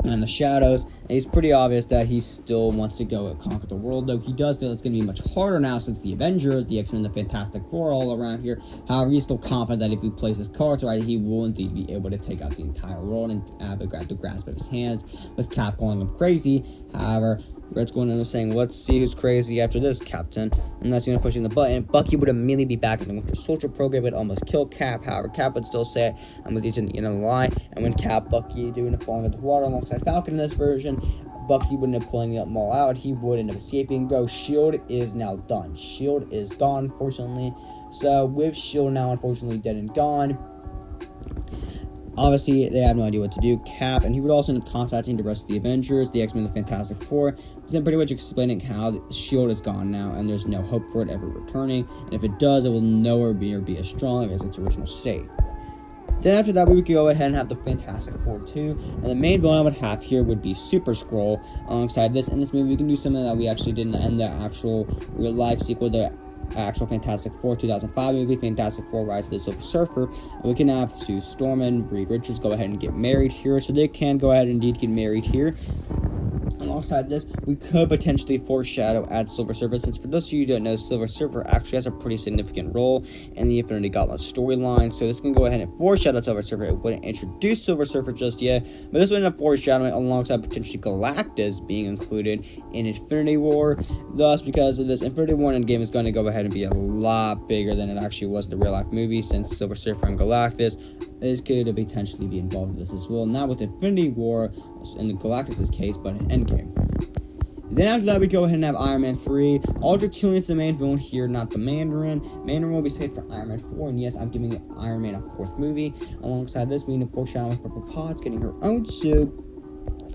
and in the shadows, and it's pretty obvious that he still wants to go and conquer the world, though he does know it's going to be much harder now since the Avengers, the X-Men, the Fantastic Four all around here. However, he's still confident that if he plays his cards right, he will indeed be able to take out the entire world and have the grasp of his hands, with Cap calling him crazy. However, Red's going in and saying, let's see who's crazy after this, Captain. And that's going to pushing the button. Bucky would immediately be back in the Winter Soldier program, would almost kill Cap. However, Cap would still say, I'm with you to the end of the line. And when Bucky doing a falling into the water alongside Falcon in this version, Bucky would end up pulling them all out. He would end up escaping. Though S.H.I.E.L.D. is now done. S.H.I.E.L.D. is gone, unfortunately. So with S.H.I.E.L.D. now unfortunately dead and gone, obviously, they have no idea what to do. Cap, and he would also end up contacting the rest of the Avengers, the X-Men, the Fantastic Four, then pretty much explaining how S.H.I.E.L.D. is gone now, and there's no hope for it ever returning, and if it does, it will nowhere be as strong as its original state. Then after that, we would go ahead and have the Fantastic Four 2, and the main villain I would have here would be Super Skrull. Alongside this, in this movie, we can do something that we actually did in the actual real-life sequel, the actual Fantastic Four 2005 movie, Fantastic Four: Rise of the Silver Surfer. And we can have Sue Storm and Reed Richards go ahead and get married here, so they can go ahead and indeed get married here. Alongside this, we could potentially foreshadow at Silver Surfer, since for those of you who don't know, Silver Surfer actually has a pretty significant role in the Infinity Gauntlet storyline, so this can go ahead and foreshadow Silver Surfer. It wouldn't introduce Silver Surfer just yet, but this would end up foreshadowing alongside potentially Galactus being included in Infinity War. Thus, because of this, Infinity War Endgame is going to go ahead and be a lot bigger than it actually was in the real life movie, since Silver Surfer and Galactus is going to potentially be involved in this as well. Not with Infinity War in the Galactus' case, but in Endgame. Then after that, we go ahead and have Iron Man 3. Aldrich Killian's the main villain here, not the Mandarin. Mandarin will be saved for Iron Man 4, and yes, I'm giving Iron Man a fourth movie. Alongside this, we need to foreshadow Purple Potts getting her own suit.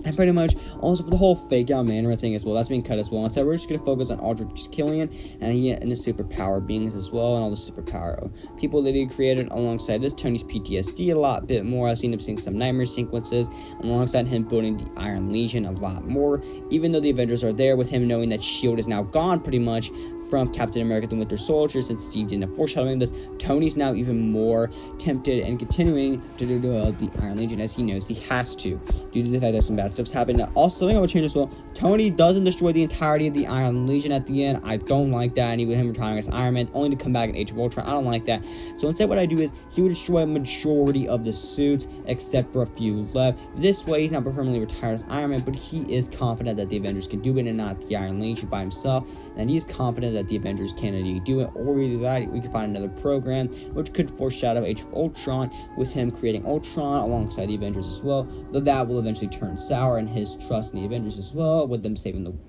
And pretty much also for the whole fake out Mandarin thing as well, that's being cut as well. Instead, we're just going to focus on Aldrich Killian and the superpower beings as well, and all the superpower people that he created. Alongside this, Tony's PTSD a lot bit more. I've seen him seeing some nightmare sequences, alongside him building the Iron Legion a lot more, even though the Avengers are there, with him knowing that S.H.I.E.L.D. is now gone pretty much from Captain America: The Winter Soldier, since Steve didn't have foreshadowing this. Tony's now even more tempted and continuing to do the Iron Legion, as he knows he has to, due to the fact that some bad stuff's happened. Now, also, something I would change as well, Tony doesn't destroy the entirety of the Iron Legion at the end. I don't like that, and even him retiring as Iron Man, only to come back in Age of Ultron, I don't like that. So instead, what I do is, he would destroy a majority of the suits, except for a few left. This way, he's not permanently retired as Iron Man, but he is confident that the Avengers can do it, and not the Iron Legion by himself, and he's confident that the Avengers can indeed do it, or either that, we could find another program, which could foreshadow Age of Ultron, with him creating Ultron alongside the Avengers as well, though that will eventually turn sour, and his trust in the Avengers as well, with them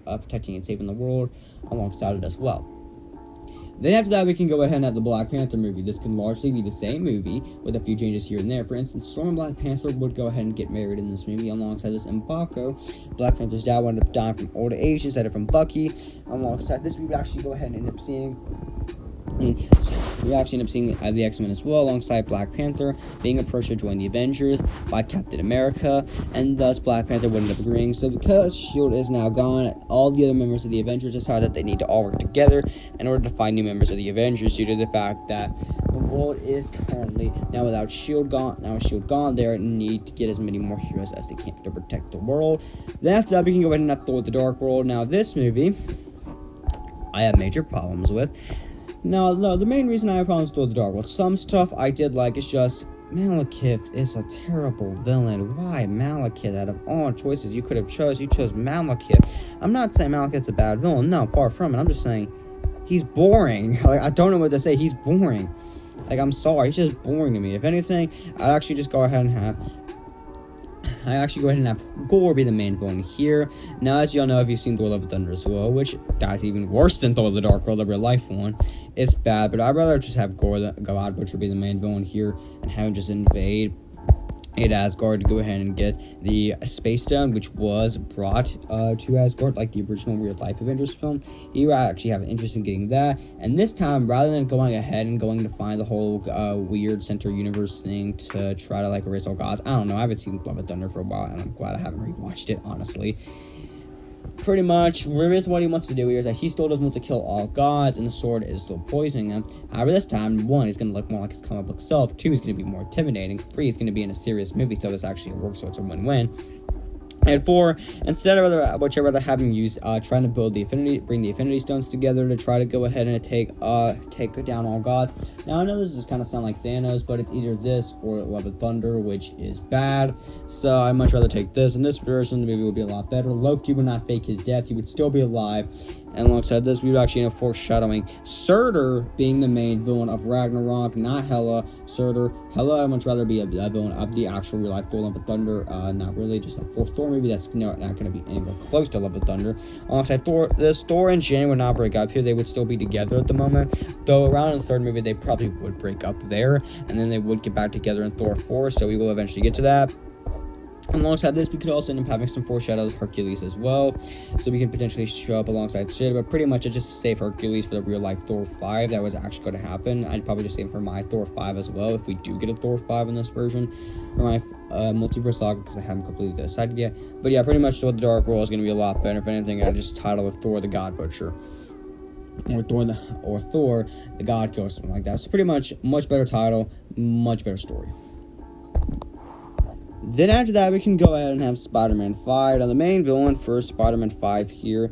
protecting and saving the world alongside it as well. Then after that, we can go ahead and have the Black Panther movie. This can largely be the same movie, with a few changes here and there. For instance, Storm and Black Panther would go ahead and get married in this movie, alongside this M'Baku. Black Panther's dad would end up dying from old age instead of from Bucky. Alongside this, we would actually go ahead and end up seeing the X-Men as well, alongside Black Panther being approached to join the Avengers by Captain America, and thus Black Panther would end up agreeing. So because S.H.I.E.L.D. is now gone, all the other members of the Avengers decide that they need to all work together in order to find new members of the Avengers, due to the fact that the world is currently now without S.H.I.E.L.D. gone. Now with S.H.I.E.L.D. gone, they need to get as many more heroes as they can to protect the world. Then after that, we can go ahead and have Thor: The Dark World. Now this movie, I have major problems with. No, the main reason I have problems with The Dark World, some stuff I did like, is just, Malekith is a terrible villain. Why Malekith? Out of all choices you could have you chose Malekith. I'm not saying Malekith's a bad villain, no, far from it. I'm just saying, he's boring. Like, I don't know what to say, he's boring. Like, I'm sorry, he's just boring to me. If anything, I'd actually just go ahead and have I actually go ahead and have Gore be the main villain here. Now, as y'all know, if you've seen Thor: Love and Thunder as well, which that's even worse than Thor: The Dark World, the real life one. It's bad, but I'd rather just have Gore, the God Butcher, be the main villain here and have him just invade Asgard to go ahead and get the Space Stone, which was brought to Asgard, like the original Real Life Avengers film. You actually have an interest in getting that, and this time, rather than going ahead and going to find the whole weird center universe thing to try to like erase all gods, I don't know. I haven't seen Love and Thunder for a while, and I'm glad I haven't rewatched it, honestly. Pretty much, what he wants to do here is that he still doesn't want to kill all gods, and the sword is still poisoning them. However, this time, 1, he's going to look more like his comic book self. 2, he's going to be more intimidating. 3, he's going to be in a serious movie, so this actually works, so it's a win-win. And 4, instead of which I'd rather have him use trying to bring the Infinity Stones together to try to go ahead and take down all gods. Now I know this is kind of sound like Thanos, but it's either this or Love and Thunder, which is bad. So I'd much rather take this. In this version, the movie would be a lot better. Loki would not fake his death; he would still be alive. And alongside this, we would actually end up foreshadowing Surtur being the main villain of Ragnarok, not Hela. Hela, I'd much rather be a villain of the actual real life Thor: Love and Thunder. Not really, just a fourth Thor movie that's not going to be anywhere close to Love and Thunder. Alongside Thor and Jane would not break up here. They would still be together at the moment. Though around in the third movie, they probably would break up there, and then they would get back together in Thor 4, so we will eventually get to that. Alongside this, we could also end up having some foreshadows of Hercules as well, so we can potentially show up alongside Sid, but pretty much I just save Hercules for the real life Thor 5 that was actually going to happen. I'd probably just save him for my Thor 5 as well, if we do get a Thor 5 in this version, or my multiverse saga, because I haven't completely decided yet. But yeah, pretty much Thor: The Dark World is going to be a lot better. If anything, I'd just title it Thor: The God Butcher, or Thor the God Killer, something like that. It's pretty much better title, much better story. Then after that, we can go ahead and have Spider-Man 5. Now, the main villain for Spider-Man 5 here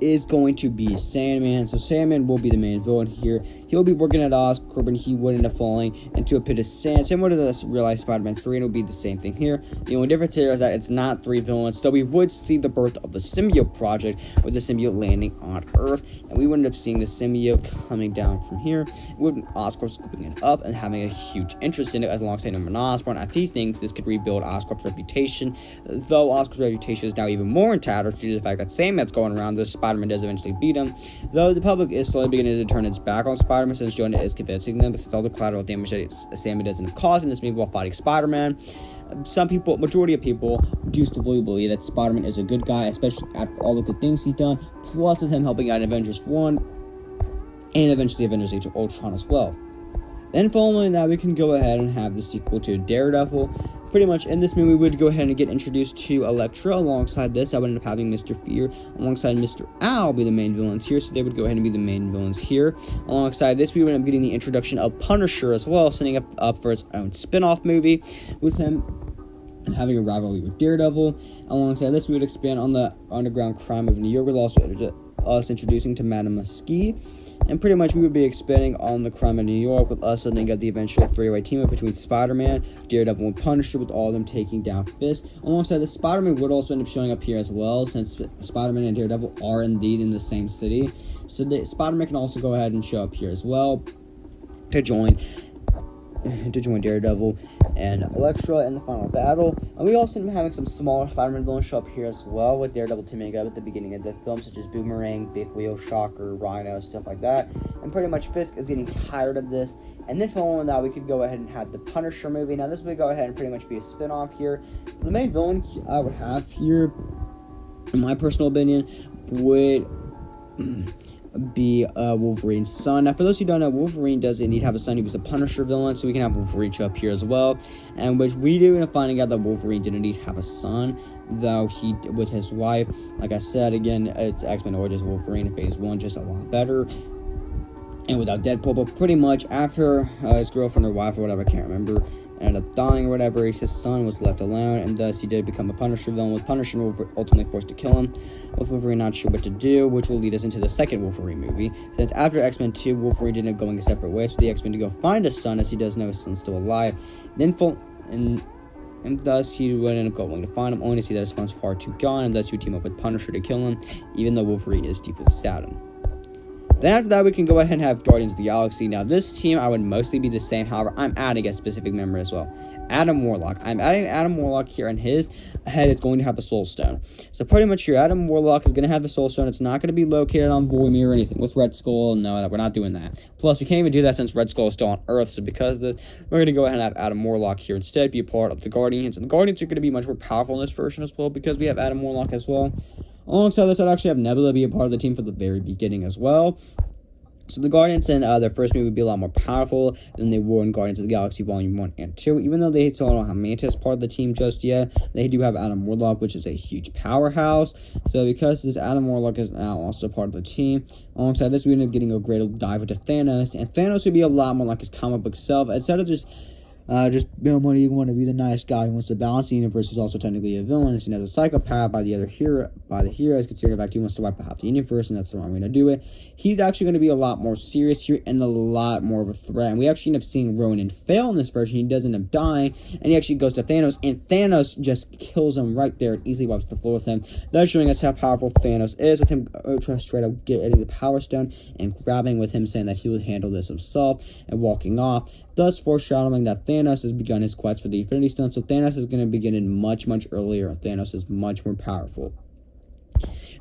is going to be Sandman. So Sandman will be the main villain here. He'll be working at Oscorp, and he would end up falling into a pit of sand, similar to the real life Spider-Man 3, and it'll be the same thing here. The only difference here is that it's not 3 villains, though we would see the birth of the symbiote project, with the symbiote landing on Earth, and we would end up seeing the symbiote coming down from here, with Oscorp scooping it up and having a huge interest in it, as alongside Norman Osborn. At these things, this could rebuild Oscorp's reputation, though Oscorp's reputation is now even more in tatters due to the fact that Sandman's going around this. Spider-Man does eventually beat him, though the public is slowly beginning to turn its back on Spider-Man, since Jonah is convincing them, because all the collateral damage that Sandman doesn't have caused in this movie while fighting Spider-Man. Majority of people do still believe that Spider-Man is a good guy, especially after all the good things he's done, plus with him helping out in Avengers 1, and eventually Avengers Age of Ultron as well. Then following that, we can go ahead and have the sequel to Daredevil. Pretty much in this movie, we would go ahead and get introduced to Elektra. Alongside this, I would end up having Mr. Fear alongside Mr. Owl be the main villains here, so they would go ahead and be the main villains here. Alongside this, we would end up getting the introduction of Punisher as well, setting up for his own spin-off movie, with him having a rivalry with Daredevil. Alongside this, we would expand on the underground crime of New York, with also us introducing to Madame Mesquite. And pretty much we would be expanding on the crime of New York, with us setting up the eventual 3-way team-up between Spider-Man, Daredevil, and Punisher, with all of them taking down Fisk. Alongside this, Spider-Man would also end up showing up here as well, since Spider-Man and Daredevil are indeed in the same city. So Spider-Man can also go ahead and show up here as well to join Daredevil and Elektra in the final battle. And we also end up having some smaller Spider-Man villains show up here as well, with Daredevil teaming up at the beginning of the film, such as Boomerang, Big Wheel, Shocker, Rhino, stuff like that. And pretty much Fisk is getting tired of this. And then following that, we could go ahead and have the Punisher movie. Now this would go ahead and pretty much be a spin-off here. The main villain I would have here, in my personal opinion, would be Wolverine's son. Now, for those who don't know, Wolverine does indeed have a son. He was a Punisher villain, so we can have Wolverine show up here as well. And which we do end up finding out that Wolverine did indeed have a son, though he, with his wife, like I said, again, it's X-Men Origins Wolverine in Phase 1, just a lot better, and without Deadpool. But pretty much after his girlfriend or wife or whatever, I can't remember, ended up dying or whatever, his son was left alone, and thus he did become a Punisher villain, with Punisher ultimately forced to kill him, with Wolverine not sure what to do, which will lead us into the second Wolverine movie, since after X-Men 2, Wolverine ended up going a separate ways for the X-Men to go find his son, as he does know his son's still alive, and thus he would end up going to find him, only to see that his son's far too gone, and thus he would team up with Punisher to kill him, even though Wolverine is deeply saddened. Then after that, we can go ahead and have Guardians of the Galaxy. Now, this team I would mostly be the same. However, I'm adding a specific member as well. Adam Warlock. I'm adding Adam Warlock here, and his head is going to have the Soul Stone. So pretty much here, Adam Warlock is going to have the Soul Stone. It's not going to be located on Vormir or anything. With Red Skull, no, we're not doing that. Plus, we can't even do that since Red Skull is still on Earth. So because of this, we're going to go ahead and have Adam Warlock here instead be a part of the Guardians. And the Guardians are going to be much more powerful in this version as well because we have Adam Warlock as well. Alongside this, I'd actually have Nebula be a part of the team for the very beginning as well. So the Guardians in their first movie would be a lot more powerful than they were in Guardians of the Galaxy Volume 1 and 2. Even though they still don't have Mantis part of the team just yet, they do have Adam Warlock, which is a huge powerhouse. So because this Adam Warlock is now also part of the team, alongside this, we end up getting a great dive into Thanos. And Thanos would be a lot more like his comic book self. Instead of just Bill Money, you want to be the nice guy who wants to balance the universe. He's also technically a villain, seen as a psychopath by the heroes, considering the fact he wants to wipe out the universe, and that's the wrong way to do it. He's actually going to be a lot more serious here and a lot more of a threat. And we actually end up seeing Ronan fail in this version. He does end up dying, and he actually goes to Thanos, and Thanos just kills him right there and easily wipes the floor with him. That's showing us how powerful Thanos is, with him straight up getting the Power Stone and grabbing with him, saying that he would handle this himself and walking off, thus foreshadowing that Thanos has begun his quest for the Infinity Stone. So Thanos is going to begin it much, much earlier. Thanos is much more powerful.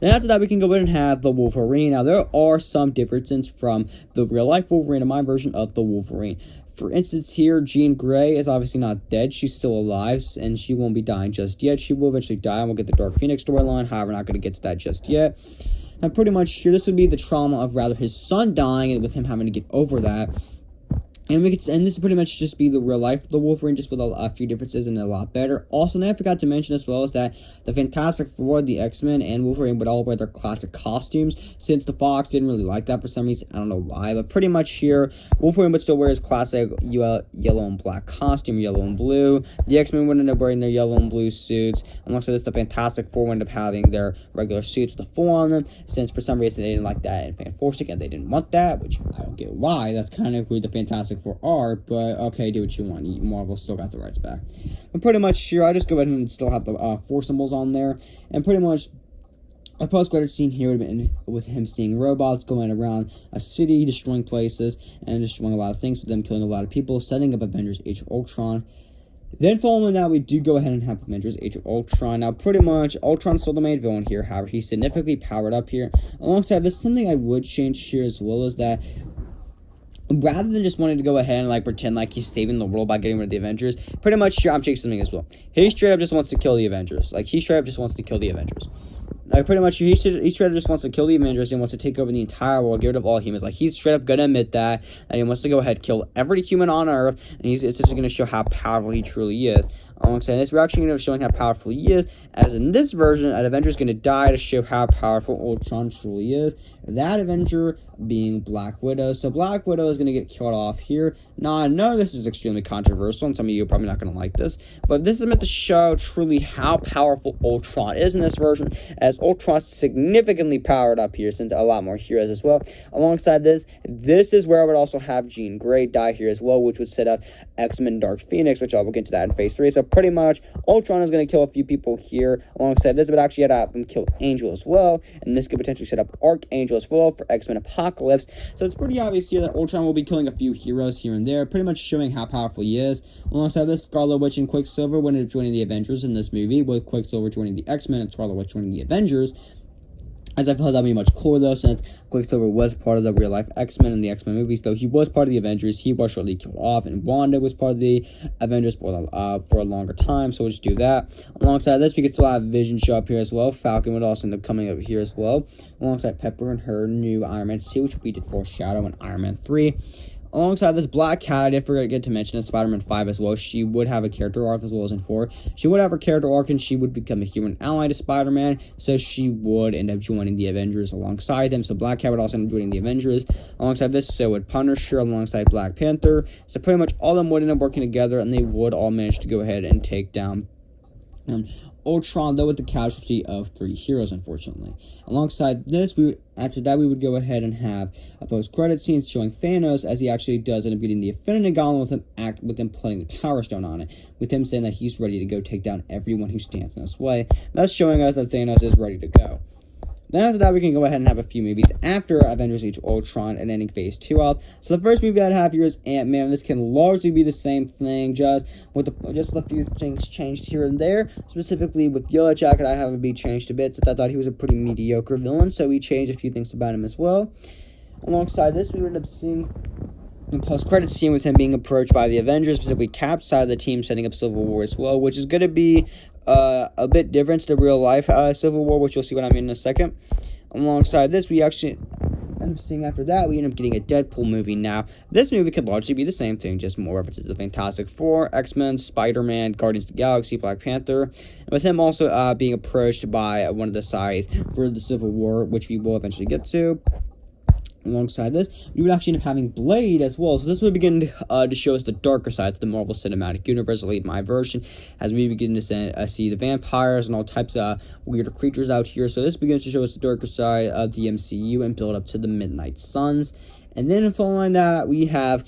Then after that, we can go ahead and have the Wolverine. Now, there are some differences from the real-life Wolverine and my version of the Wolverine. For instance, here, Jean Grey is obviously not dead. She's still alive, and she won't be dying just yet. She will eventually die, and we'll get the Dark Phoenix storyline. However, we're not going to get to that just yet. And pretty much here, this would be the trauma of rather his son dying, and with him having to get over that. And this pretty much just be the real life of the Wolverine, just with a few differences and a lot better. Also, and I forgot to mention as well is that the Fantastic Four, the X-Men, and Wolverine would all wear their classic costumes, since the Fox didn't really like that for some reason. I don't know why, but pretty much here, Wolverine would still wear his classic yellow and black costume, yellow and blue. The X-Men would end up wearing their yellow and blue suits. Alongside this, the Fantastic Four would end up having their regular suits with the four on them, since for some reason they didn't like that in Fan-Forstic, and they didn't want that, which I don't get why. That's kind of weird. The Fantastic for art, but okay, do what you want. Marvel still got the rights back. And pretty much here, I just go ahead and still have the four symbols on there. And pretty much a post-credit scene here would have been with him seeing robots going around a city, destroying places, and destroying a lot of things, with them killing a lot of people, setting up Avengers Age of Ultron. Then following that, we do go ahead and have Avengers Age of Ultron. Now, pretty much, Ultron's still the main villain here. However, he's significantly powered up here. Alongside this, something I would change here as well is that rather than just wanting to go ahead and like pretend like he's saving the world by getting rid of the Avengers, pretty much here I'm changing something as well. He straight up just wants to kill the Avengers. Like, he straight up just wants to kill the Avengers. Like, pretty much he straight up just wants to kill the Avengers and wants to take over the entire world, get rid of all humans. Like, he's straight up gonna admit that he wants to go ahead, kill every human on Earth, and it's just gonna show how powerful he truly is. Alongside this, we're actually going to be showing how powerful he is, as in this version, an Avenger is going to die to show how powerful Ultron truly is. That Avenger being Black Widow. So Black Widow is going to get killed off here. Now, I know this is extremely controversial, and some of you are probably not going to like this, but this is meant to show truly how powerful Ultron is in this version, as Ultron is significantly powered up here, since a lot more heroes as well. Alongside this, this is where I would also have Jean Grey die here as well, which would set up X-Men Dark Phoenix, which I will get to that in Phase 3. So pretty much, Ultron is going to kill a few people here. Alongside this, but actually have him kill Angel as well, and this could potentially set up Archangel as well for X-Men Apocalypse. So it's pretty obvious here that Ultron will be killing a few heroes here and there, pretty much showing how powerful he is. Alongside this, Scarlet Witch and Quicksilver would end up joining the Avengers in this movie, with Quicksilver joining the X-Men and Scarlet Witch joining the Avengers. As I feel that would be much cooler, though, since Quicksilver was part of the real-life X-Men in the X-Men movies, though he was part of the Avengers. He was shortly killed off, and Wanda was part of the Avengers for a longer time, so we'll just do that. Alongside this, we could still have Vision show up here as well. Falcon would also end up coming up here as well, alongside Pepper and her new Iron Man suit, which we did foreshadow in Iron Man 3. Alongside this, Black Cat, I did forget to mention in Spider-Man 5 as well, she would have a character arc as well as in 4. She would have her character arc, and she would become a human ally to Spider-Man, so she would end up joining the Avengers alongside them. So Black Cat would also end up joining the Avengers alongside this, so would Punisher alongside Black Panther. So pretty much all of them would end up working together, and they would all manage to go ahead and take down Ultron, though with the casualty of 3 heroes, unfortunately. Alongside this, after that, we would go ahead and have a post-credit scene showing Thanos as he actually does end up getting the Infinity Gauntlet with him putting the Power Stone on it, with him saying that he's ready to go take down everyone who stands in his way. That's showing us that Thanos is ready to go. Then after that, we can go ahead and have a few movies after Avengers Age of Ultron and ending Phase 2 off. So the first movie I'd have here is Ant-Man. This can largely be the same thing, just with a few things changed here and there. Specifically with Yellow Jacket, I have it be changed a bit, since I thought he was a pretty mediocre villain, so we changed a few things about him as well. Alongside this, we would end up seeing a post-credit scene with him being approached by the Avengers, specifically Cap's side of the team, setting up Civil War as well, which is going to be a bit different to the real-life Civil War, which you'll see what I mean in a second. Alongside this, we actually end up seeing after that, we end up getting a Deadpool movie. Now, this movie could largely be the same thing, just more references to the Fantastic Four, X-Men, Spider-Man, Guardians of the Galaxy, Black Panther, and with him also being approached by one of the sides for the Civil War, which we will eventually get to. Alongside this, we would actually end up having Blade as well. So this would begin to show us the darker side of the Marvel Cinematic Universe, at least my version, as we begin to see the vampires and all types of weirder creatures out here. So this begins to show us the darker side of the MCU and build up to the Midnight Suns. And then following that, we have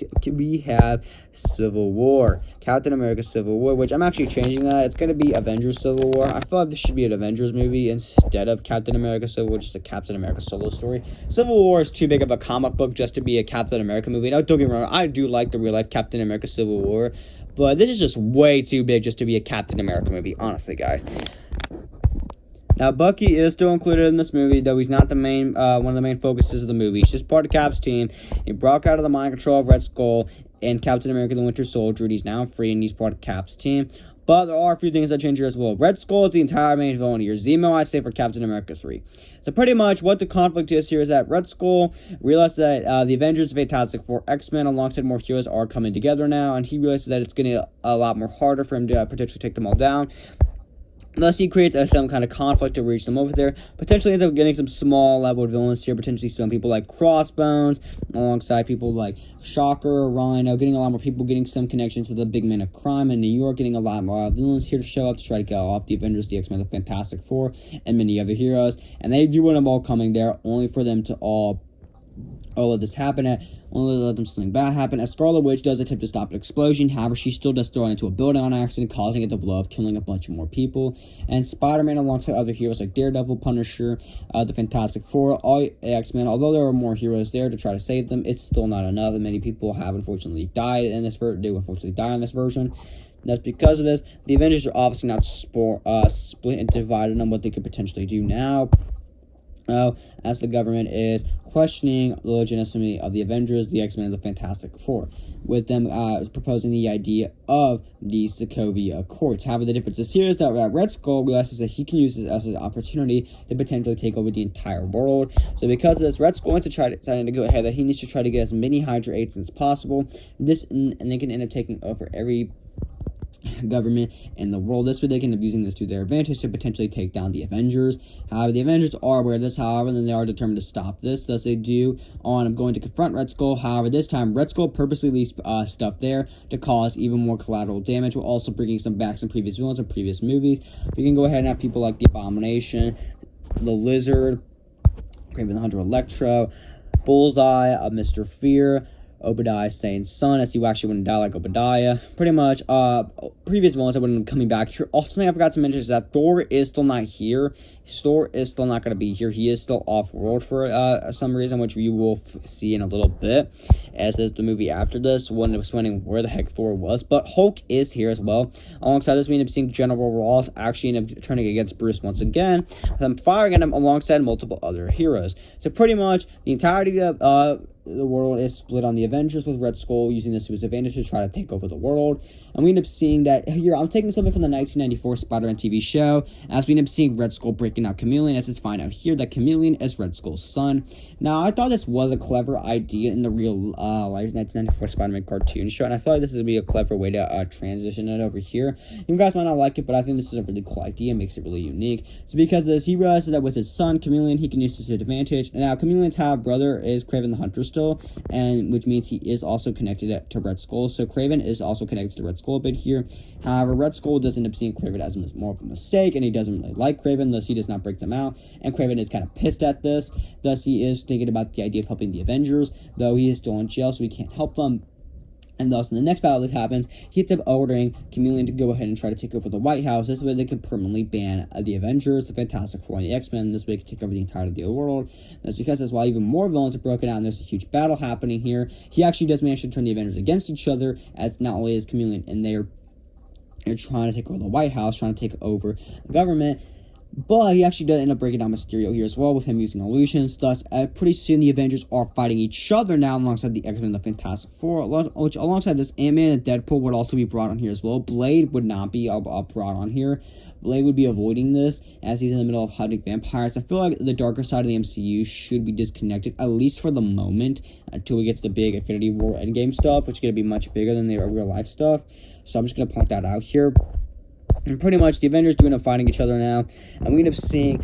Civil War, Captain America Civil War, which I'm actually changing that. It's going to be Avengers Civil War. I feel like this should be an Avengers movie instead of Captain America Civil War, just a Captain America solo story. Civil War is too big of a comic book just to be a Captain America movie. Now, don't get me wrong, I do like the real life Captain America Civil War, but this is just way too big just to be a Captain America movie, honestly, guys. Now, Bucky is still included in this movie, though he's not the main, one of the main focuses of the movie. He's just part of Cap's team. He broke out of the mind control of Red Skull and Captain America the Winter Soldier, and he's now free, and he's part of Cap's team. But there are a few things that change here as well. Red Skull is the entire main villain here. Zemo, I say, for Captain America 3. So pretty much what the conflict is here is that Red Skull realized that the Avengers, Fantastic Four, X-Men, alongside more heroes are coming together now, and he realizes that it's getting a lot more harder for him to potentially take them all down. Thus, he creates some kind of conflict to reach them over there. Potentially ends up getting some small level villains here. Potentially some people like Crossbones, alongside people like Shocker, Rhino. Getting a lot more people, getting some connections to the big men of crime in New York. Getting a lot more villains here to show up to try to get off the Avengers, the X-Men, the Fantastic Four, and many other heroes. And they do want them all coming there, only for them to all let this happen, only let them something bad happen, as Scarlet Witch does attempt to stop an explosion. However, she still does throw it into a building on accident, causing it to blow up, killing a bunch of more people. And Spider-Man, alongside other heroes like Daredevil, Punisher, the Fantastic Four, all X-Men, although there are more heroes there to try to save them, it's still not enough, and many people have unfortunately died in this version. They unfortunately die in this version. That's because of this. The Avengers are obviously not split and divided on what they could potentially do now. As the government is questioning the legitimacy of the Avengers, the X-Men, and the Fantastic Four, with them proposing the idea of the Sokovia Accords. However, the difference is here is that Red Skull realizes that he can use this as an opportunity to potentially take over the entire world. So because of this, Red Skull wants to deciding to go ahead that he needs to try to get as many Hydra agents as possible. And they can end up taking over every government in the world. This way they can end up using this to their advantage to potentially take down the Avengers. However, the Avengers are aware of this, however, and then they are determined to stop this. Thus, they do on going to confront Red Skull. However, this time, Red Skull purposely leaves stuff there to cause even more collateral damage, while also bringing some previous villains of previous movies. We can go ahead and have people like the Abomination, the Lizard, Kraven the Hunter, Electro, Bullseye, Mr. Fear, Obadiah Sane's son, as he actually wouldn't die like Obadiah. Pretty much, previous villains that wouldn't be coming back here. Also, something I forgot to mention is that Thor is still not here. Thor is still not going to be here. He is still off-world for some reason, which we will see in a little bit, as is the movie after this, when explaining where the heck Thor was. But Hulk is here as well. Alongside this, we end up seeing General Ross actually end up turning against Bruce once again, them firing at him alongside multiple other heroes. So pretty much, the entirety of the world is split on the Avengers, with Red Skull using this to his advantage to try to take over the world. And we end up seeing that here, I'm taking something from the 1994 Spider-Man TV show, as we end up seeing Red Skull breaking out Chameleon, as it's find out here that Chameleon is Red Skull's son. Now, I thought this was a clever idea in the real life 1994 Spider-Man cartoon show, and I feel like this is going to be a clever way to transition it over here. You guys might not like it, but I think this is a really cool idea, makes it really unique. So because of this, he realizes that with his son, Chameleon, he can use this to his advantage. And now, Chameleon's half brother is Kraven the Hunter still, and which means he is also connected to Red Skull. So Kraven is also connected to Red Skull a bit here. However, Red Skull does end up seeing Kraven as more of a mistake, and he doesn't really like Kraven, thus he does not break them out. And Kraven is kind of pissed at this. Thus, he is thinking about the idea of helping the Avengers, though he is still in jail, so he can't help them. And thus, in the next battle that happens, he ends up ordering Chameleon to go ahead and try to take over the White House. This way, they can permanently ban the Avengers, the Fantastic Four, and the X-Men. This way, they can take over the entire of the world. That's because that's why even more villains are broken out, and there's a huge battle happening here. He actually does manage to turn the Avengers against each other, as not only is Chameleon in there, they're trying to take over the White House, trying to take over the government. But he actually does end up breaking down Mysterio here as well, with him using illusions. Thus, pretty soon the Avengers are fighting each other now alongside the X-Men and the Fantastic Four, which alongside this, Ant-Man and Deadpool would also be brought on here as well. Blade would not be brought on here. Blade would be avoiding this, as he's in the middle of hunting vampires. I feel like the darker side of the MCU should be disconnected, at least for the moment, until we get to the big Infinity War Endgame stuff, which is going to be much bigger than the real-life stuff. So I'm just going to point that out here. And pretty much, the Avengers do end up fighting each other now, and we end up seeing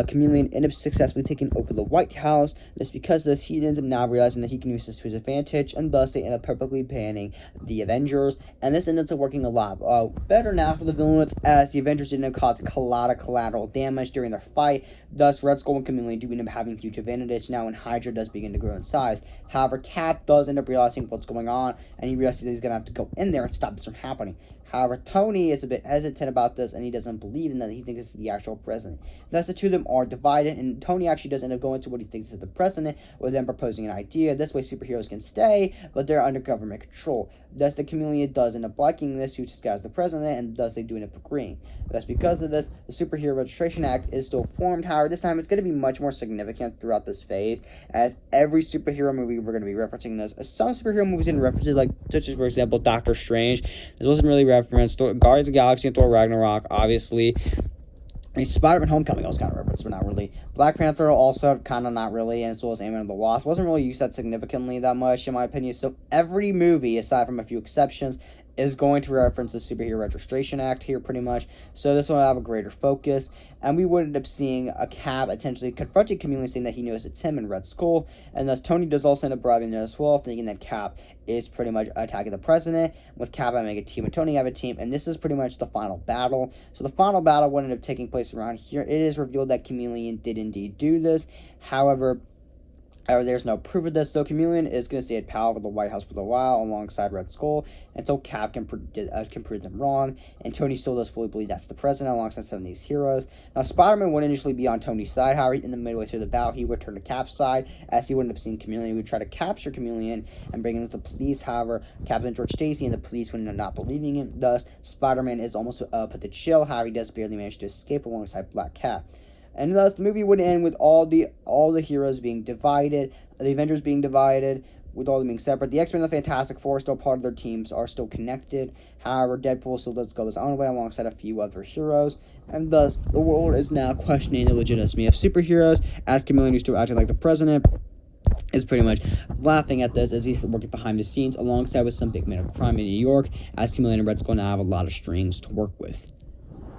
Chameleon end up successfully taking over the White House. That's because of this, he ends up now realizing that he can use this to his advantage, and thus they end up perfectly banning the Avengers, and this ends up working a lot better now for the villains, as the Avengers did end up causing a lot of collateral damage during their fight. Thus, Red Skull and Chameleon do end up having huge advantage now, and Hydra does begin to grow in size. However, Cap does end up realizing what's going on, and he realizes that he's going to have to go in there and stop this from happening. However, Tony is a bit hesitant about this, and he doesn't believe in that. He thinks this is the actual president. Thus, the two of them are divided, and Tony actually does end up going to what he thinks is the president, with them proposing an idea. This way, superheroes can stay, but they're under government control. Thus, the Chameleon does end up liking this, who disguises the president, and thus they do end up agreeing. Thus, because of this, the Superhero Registration Act is still formed. However, this time it's going to be much more significant throughout this phase, as every superhero movie we're going to be referencing this. Some superhero movies in references, such as, for example, Doctor Strange. This wasn't really referenced. Guardians of the Galaxy and Thor Ragnarok, obviously. Spider-Man Homecoming was kind of referenced, but not really. Black Panther also kind of not really, and as well as Ant-Man and the Wasp. Wasn't really used that significantly that much, in my opinion. So every movie, aside from a few exceptions, is going to reference the Superhero Registration Act here, pretty much. So this will have a greater focus, and we would end up seeing a Cap potentially confronting Chameleon, saying that he knows it's him and Red Skull, and thus Tony does also end up bribing there as well, thinking that Cap is pretty much attacking the president, with Cap having a team and Tony have a team, and this is pretty much the final battle. So the final battle would end up taking place around here. It is revealed that Chameleon did indeed do this. However, there's no proof of this, so Chameleon is going to stay at power over the White House for a while alongside Red Skull until Cap can prove them wrong, and Tony still does fully believe that's the president alongside some of these heroes. Now, Spider-Man would initially be on Tony's side, however, in the midway through the battle, he would turn to Cap's side, as he would end up seeing Chameleon. He would try to capture Chameleon and bring him to the police. However, Captain George Stacy and the police would end up not believing him. Thus, Spider-Man is almost put to jail. However, he does barely manage to escape alongside Black Cat. And thus, the movie would end with all the heroes being divided, the Avengers being divided, with all of them being separate. The X-Men and the Fantastic Four, still part of their teams, are still connected. However, Deadpool still does go his own way alongside a few other heroes. And thus, the world is now questioning the legitimacy of superheroes, as Chameleon, who's still acting like the president, is pretty much laughing at this as he's working behind the scenes alongside with some big men of crime in New York, as Chameleon and Red Skull now have a lot of strings to work with.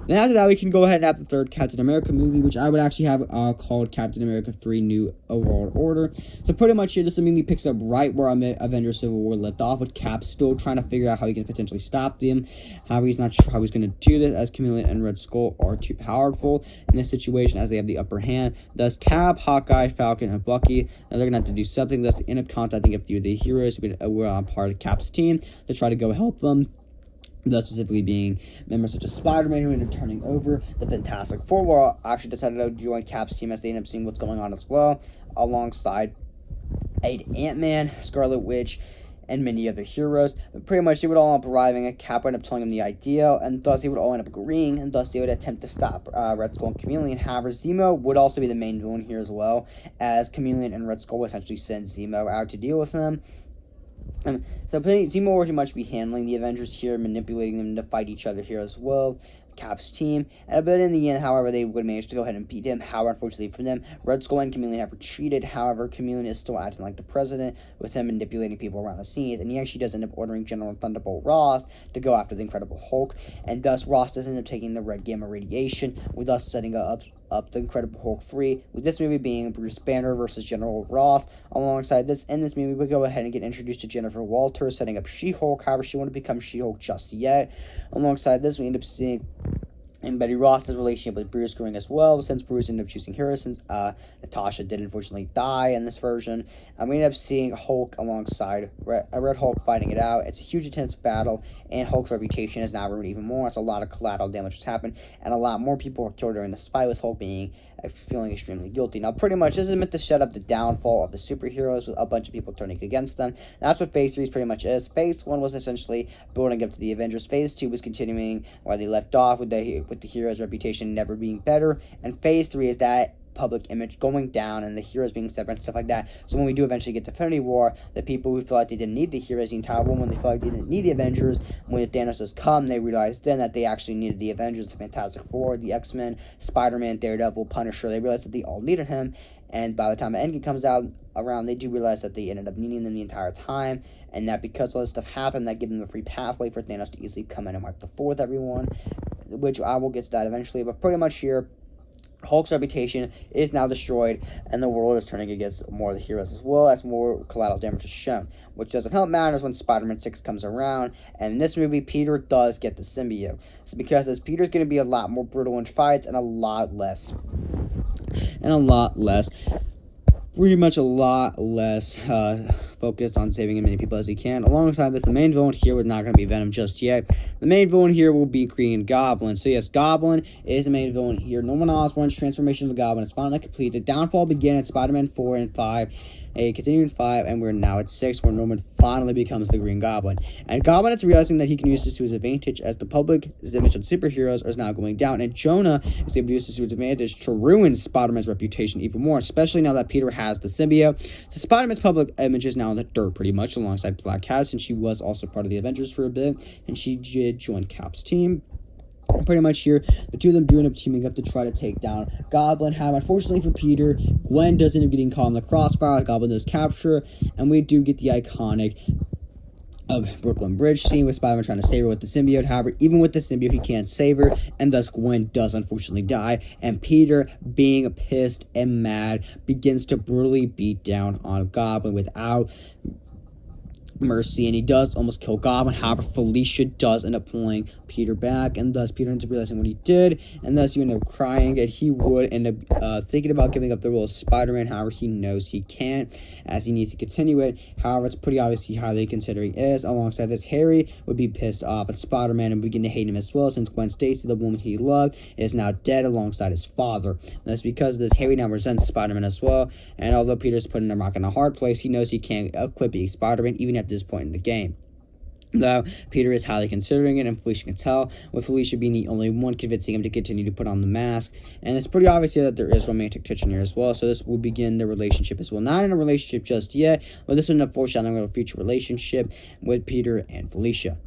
Then after that, we can go ahead and have the third Captain America movie, which I would actually have called Captain America 3 New World Order. So pretty much here, this immediately picks up right where Avengers Civil War left off, with Cap still trying to figure out how he can potentially stop them. However, he's not sure how he's going to do this, as Chameleon and Red Skull are too powerful in this situation, as they have the upper hand. Thus, Cap, Hawkeye, Falcon, and Bucky, now they're going to have to do something. Thus, they end up contacting a few of the heroes who were on part of Cap's team to try to go help them. Thus, specifically being members such as Spider-Man, who ended up turning over. The Fantastic Four were actually decided to join Cap's team, as they end up seeing what's going on as well, alongside Ant-Man, Scarlet Witch, and many other heroes. But pretty much, they would all end up arriving, and Cap would end up telling them the idea, and thus they would all end up agreeing, and thus they would attempt to stop Red Skull and Chameleon. However, Zemo would also be the main villain here as well, as Chameleon and Red Skull would essentially send Zemo out to deal with him. So Zemo will pretty much be handling the Avengers here, manipulating them to fight each other here as well, Cap's team. But in the end, however, they would manage to go ahead and beat him. However, unfortunately for them, Red Skull and Chameleon have retreated. However, Chameleon is still acting like the president, with him manipulating people around the scenes, and he actually does end up ordering General Thunderbolt Ross to go after the Incredible Hulk, and thus Ross does end up taking the red gamma radiation, with us setting up the Incredible Hulk 3, with this movie being Bruce Banner versus General Ross. Alongside this, in this movie, we go ahead and get introduced to Jennifer Walters, setting up She-Hulk. However, she won't become She-Hulk just yet. Alongside this, we end up seeing And Betty Ross's relationship with Bruce growing as well, since Bruce ended up choosing her, since Natasha did unfortunately die in this version. We ended up seeing Hulk alongside Red Hulk fighting it out. It's a huge intense battle, and Hulk's reputation is now ruined even more. As a lot of collateral damage has happened, and a lot more people were killed during this fight, with Hulk feeling extremely guilty. Now, pretty much, this is meant to set up the downfall of the superheroes, with a bunch of people turning against them. And that's what Phase 3 pretty much is. Phase 1 was essentially building up to the Avengers. Phase 2 was continuing where they left off, with the hero's reputation never being better. And Phase 3 is that public image going down and the heroes being separate and stuff like that. So when we do eventually get to Infinity War, the people who feel like they didn't need the heroes the entire world, when they feel like they didn't need the Avengers, when Thanos does come, they realize then that they actually needed the Avengers, the Fantastic Four, the X-Men, Spider-Man, Daredevil, Punisher. They realized that they all needed him, and by the time the Endgame comes out around, they do realize that they ended up needing them the entire time, and that because all this stuff happened, that gave them a free pathway for Thanos to easily come in and wipe the floor with everyone, which I will get to that eventually. But pretty much here, Hulk's reputation is now destroyed, and the world is turning against more of the heroes, as well as more collateral damage is shown, which doesn't help matters when Spider-Man 6 comes around. And in this movie, Peter does get the symbiote. So because this, Peter's going to be a lot more brutal in fights, and a lot less pretty much a lot less focused on saving as many people as he can. Alongside this, the main villain here was not going to be Venom just yet. The main villain here will be Green Goblin. So yes, Goblin is the main villain here. Norman Osborn's transformation of the Goblin is finally complete. The downfall began in Spider-Man 4 and 5. It continued in 5, and we're now at 6, where Norman finally becomes the Green Goblin. And Goblin is realizing that he can use this to his advantage, as the public's image of superheroes is now going down, and Jonah is able to use this to his advantage to ruin Spider-Man's reputation even more, especially now that Peter has the symbiote. So Spider-Man's public image is now in the dirt, pretty much, alongside Black Cat, since she was also part of the Avengers for a bit, and she did join Cap's team. Pretty much here, the two of them do end up teaming up to try to take down Goblin. However, unfortunately for Peter, Gwen does end up getting caught in the crossfire. Goblin does capture, and we do get the iconic Brooklyn Bridge scene with Spider-Man trying to save her with the symbiote. However, even with the symbiote, he can't save her, and thus Gwen does unfortunately die, and Peter, being pissed and mad, begins to brutally beat down on Goblin without mercy, and he does almost kill Goblin. However, Felicia does end up pulling Peter back, and thus Peter ends up realizing what he did, and thus he ended up crying, and he would end up thinking about giving up the role of Spider-Man. However, he knows he can't, as he needs to continue it. However, it's pretty obvious how they considering is. Alongside this, Harry would be pissed off at Spider-Man and begin to hate him as well, since Gwen Stacy, the woman he loved, is now dead alongside his father. And that's because of this, Harry now resents Spider-Man as well, and although Peter's putting a rock in a hard place, he knows he can't quit being Spider-Man even at this point in the game. Though Peter is highly considering it, and Felicia can tell, with Felicia being the only one convincing him to continue to put on the mask. And it's pretty obvious here that there is romantic tension here as well, so this will begin the relationship as well. Not in a relationship just yet, but this is a foreshadowing of a future relationship with Peter and Felicia.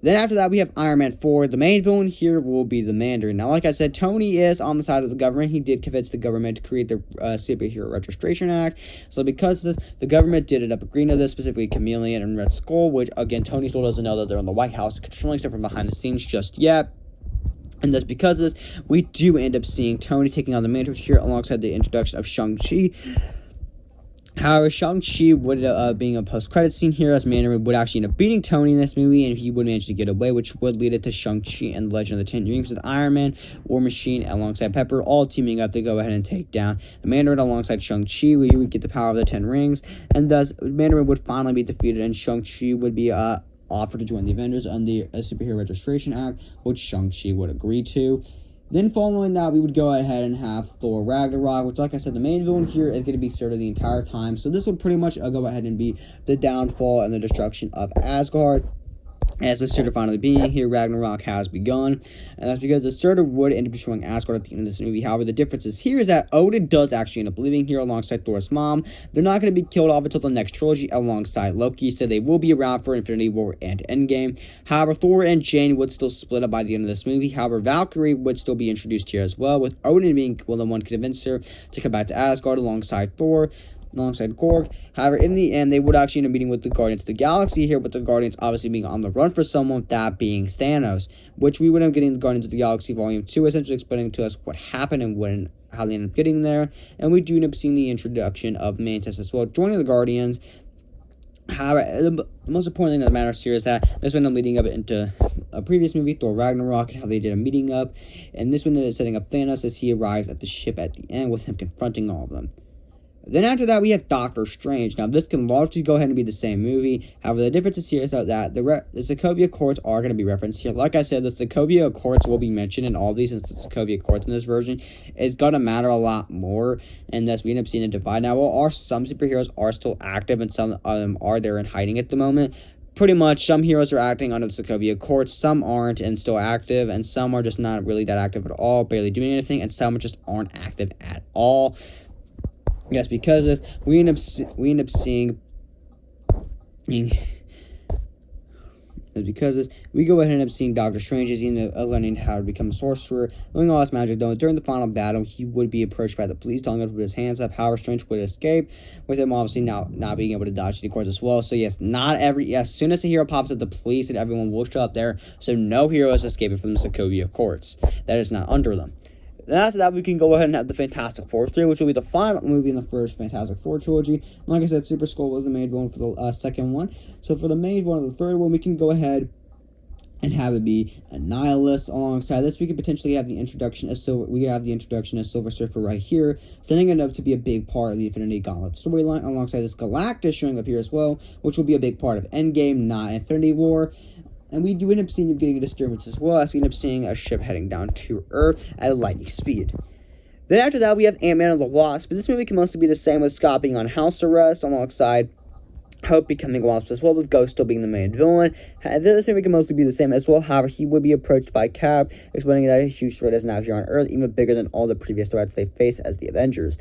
Then after that, we have Iron Man 4. The main villain here will be the Mandarin. Now, like I said, Tony is on the side of the government. He did convince the government to create the Superhero Registration Act. So because of this, the government did end up agreeing to this, specifically Chameleon and Red Skull, which, again, Tony still doesn't know that they're in the White House, controlling stuff from behind the scenes just yet. And thus, because of this, we do end up seeing Tony taking on the Mandarin here alongside the introduction of Shang-Chi. However, Shang-Chi would, being a post-credit scene here, as Mandarin would actually end up beating Tony in this movie, and he would manage to get away, which would lead it to Shang-Chi and the Legend of the Ten Rings, with Iron Man, War Machine, alongside Pepper, all teaming up to go ahead and take down the Mandarin alongside Shang-Chi, where he would get the power of the Ten Rings, and thus Mandarin would finally be defeated, and Shang-Chi would be offered to join the Avengers under the Superhero Registration Act, which Shang-Chi would agree to. Then following that, we would go ahead and have Thor Ragnarok, which, like I said, the main villain here is going to be Surtur the entire time. So this will pretty much go ahead and be the downfall and the destruction of Asgard. As with Surtur finally being here, Ragnarok has begun, and that's because the Surtur would end up destroying Asgard at the end of this movie. However, the difference is here is that Odin does actually end up living here alongside Thor's mom. They're not going to be killed off until the next trilogy alongside Loki, so they will be around for Infinity War and Endgame. However, Thor and Jane would still split up by the end of this movie. However, Valkyrie would still be introduced here as well, with Odin being the one to convince her to come back to Asgard alongside Thor, alongside Korg. However, in the end, they would actually end up meeting with the Guardians of the Galaxy here, with the Guardians obviously being on the run for someone, that being Thanos, which we would end up getting the Guardians of the Galaxy Volume 2, essentially explaining to us what happened and how they ended up getting there. And we do end up seeing the introduction of Mantis as well, joining the Guardians. However, the most important thing that matters here is that this one I'm leading up into a previous movie, Thor Ragnarok, and how they did a meeting up, and this one is setting up Thanos as he arrives at the ship at the end with him confronting all of them. Then after that, we have Doctor Strange. Now, this can largely go ahead and be the same movie. However, the difference is here is that the Sokovia Accords are going to be referenced here. Like I said, the Sokovia Accords will be mentioned in all of these, since the Sokovia Accords in this version is going to matter a lot more, and thus we end up seeing a divide. Now, while some superheroes are still active and some of them are there in hiding at the moment, pretty much some heroes are acting under the Sokovia Accords, some aren't and still active, and some are just not really that active at all, barely doing anything, and some just aren't active at all. Yes, because of this, we end up seeing. Because of this, we go ahead and end up seeing Doctor Strange as he ended up learning how to become a sorcerer, learning all his magic. Though during the final battle, he would be approached by the police, telling him to put his hands up. However, Strange would escape, with him obviously now not being able to dodge the courts as well. So yes, as soon as a hero pops up, the police and everyone will show up there. So no hero is escaping from the Sokovia Courts. That is not under them. Then after that, we can go ahead and have the Fantastic Four 3, which will be the final movie in the first Fantastic Four trilogy. Like I said, Super Skull was the main one for the second one. So for the main one of the third one, we can go ahead and have it be a nihilist. Alongside this, we could potentially have the introduction of Silver Surfer right here, setting it up to be a big part of the Infinity Gauntlet storyline. Alongside this, Galactus showing up here as well, which will be a big part of Endgame, not Infinity War. And we do end up seeing him getting a disturbance as well, as we end up seeing a ship heading down to Earth at a lightning speed. Then after that, we have Ant-Man and the Wasp, but this movie can mostly be the same, with Scott being on house arrest, alongside Hope becoming Wasp as well, with Ghost still being the main villain. This movie can mostly be the same as well. However, he would be approached by Cap, explaining that a huge threat is now here on Earth, even bigger than all the previous threats they faced as the Avengers.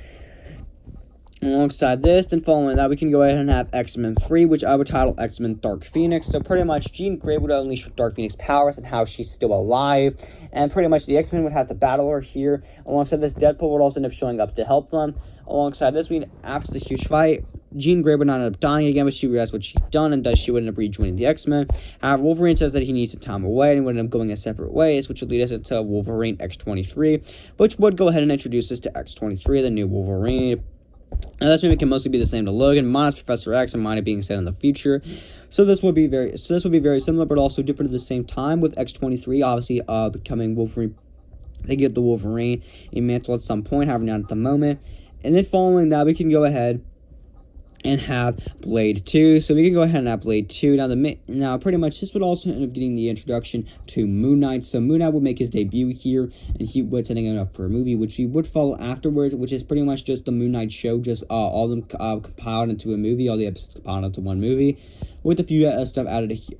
Alongside this, then following that, we can go ahead and have X-Men 3, which I would title X-Men Dark Phoenix. So pretty much Jean Grey would unleash Dark Phoenix powers and how she's still alive, and pretty much the X-Men would have to battle her here. Alongside this, Deadpool would also end up showing up to help them. Alongside this, after the huge fight, Jean Grey would not end up dying again, but she realized what she'd done, and thus she would end up rejoining the X-Men. However, Wolverine says that he needs some time away and would end up going in separate ways, which would lead us into Wolverine X-23, which would go ahead and introduce us to X-23, the new Wolverine. Now, this movie can mostly be the same to Logan, minus Professor X and minus being set in the future. So this would be very similar, but also different at the same time, with X-23 obviously becoming Wolverine. They get the Wolverine in mantle at some point, however not at the moment. And then following that, we can go ahead and have Blade 2. So we can go ahead and have Blade 2. Now pretty much this would also end up getting the introduction to Moon Knight. So Moon Knight would make his debut here, and he would setting it up for a movie, which he would follow afterwards, which is pretty much just the Moon Knight show, just all of them compiled into a movie, all the episodes compiled into one movie, with a few stuff added here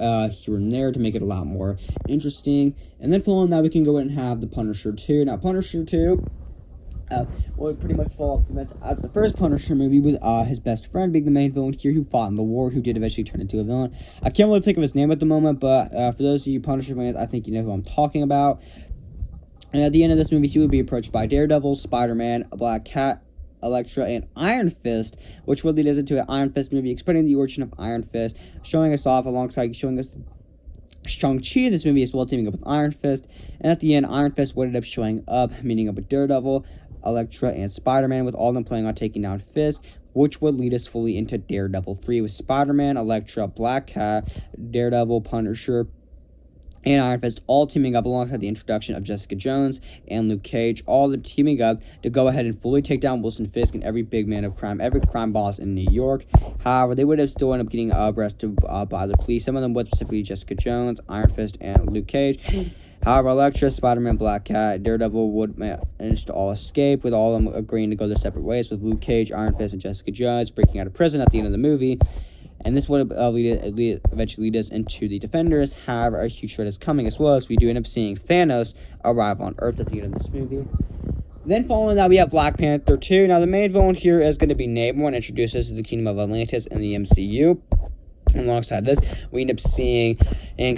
and there to make it a lot more interesting. And then following that, we can go ahead and have the Punisher 2. Now Punisher 2 would pretty much fall off the event as the first Punisher movie, with his best friend being the main villain here, who fought in the war, who did eventually turn into a villain. I can't really think of his name at the moment, but for those of you Punisher fans, I think you know who I'm talking about. And at the end of this movie, he would be approached by Daredevil, Spider-Man, Black Cat, Elektra, and Iron Fist, which would lead us into an Iron Fist movie explaining the origin of Iron Fist, showing us off alongside showing us Shang-Chi in this movie as well, teaming up with Iron Fist. And at the end, Iron Fist would end up showing up, meeting up with Daredevil, Elektra, and Spider-Man, with all of them planning on taking down Fisk, which would lead us fully into Daredevil 3, with Spider-Man, Elektra, Black Cat, Daredevil, Punisher, and Iron Fist all teaming up alongside the introduction of Jessica Jones and Luke Cage, all of them teaming up to go ahead and fully take down Wilson Fisk and every big man of crime, every crime boss in New York. However, they would have still end up getting arrested by the police. Some of them would, specifically Jessica Jones, Iron Fist, and Luke Cage. However, Elektra, Spider-Man, Black Cat, Daredevil would manage to all escape, with all of them agreeing to go their separate ways, with Luke Cage, Iron Fist, and Jessica Jones breaking out of prison at the end of the movie. And this would eventually lead us into the Defenders. However, a huge threat is coming as well, as we do end up seeing Thanos arrive on Earth at the end of this movie. Then following that, we have Black Panther 2. Now, the main villain here is going to be Namor, and introduces us to the Kingdom of Atlantis in the MCU. Alongside this, we end up seeing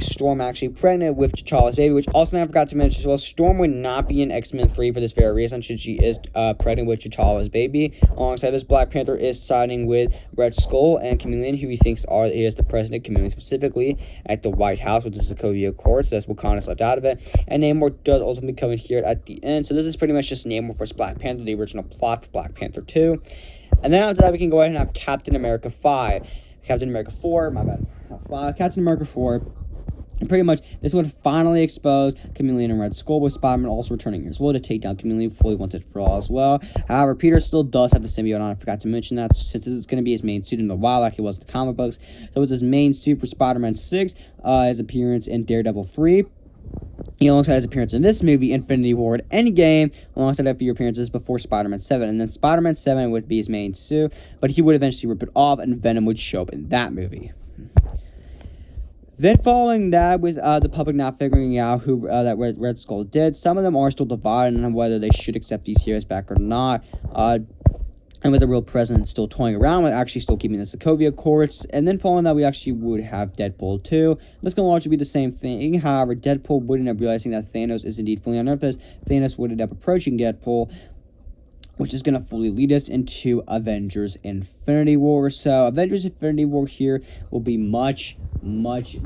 Storm actually pregnant with T'Challa's baby, which also I forgot to mention as well. Storm would not be in X-Men 3 for this very reason, since she is pregnant with T'Challa's baby. Alongside this, Black Panther is siding with Red Skull and Chameleon, who he thinks is the president, Chameleon specifically, at the White House with the Sokovia Accords. So that's Wakanda's left out of it. And Namor does ultimately come in here at the end. So this is pretty much just Namor versus Black Panther, the original plot for Black Panther 2. And then after that, we can go ahead and have Captain America 5. Captain America 4, my bad, Captain America 4. And pretty much, this would finally expose Chameleon and Red Skull, with Spider-Man also returning here as well to take down Chameleon fully once and for all as well. However, Peter still does have the symbiote on. I forgot to mention that, since this is going to be his main suit in the wild, like it was in the comic books. So it's his main suit for Spider-Man 6, his appearance in Daredevil 3. Alongside his appearance in this movie, Infinity War and Endgame, alongside a few appearances before Spider-Man 7. And then Spider-Man 7 would be his main suit, but he would eventually rip it off, and Venom would show up in that movie. Then following that, with the public not figuring out who that Red Skull did, some of them are still divided on whether they should accept these heroes back or not. And with the real president still toying around with actually still keeping the Sokovia courts. And then following that, we actually would have Deadpool 2. This can largely be the same thing. However, Deadpool would end up realizing that Thanos is indeed fully on Earth, as Thanos would end up approaching Deadpool, which is going to fully lead us into Avengers Infinity War. So Avengers Infinity War here will be much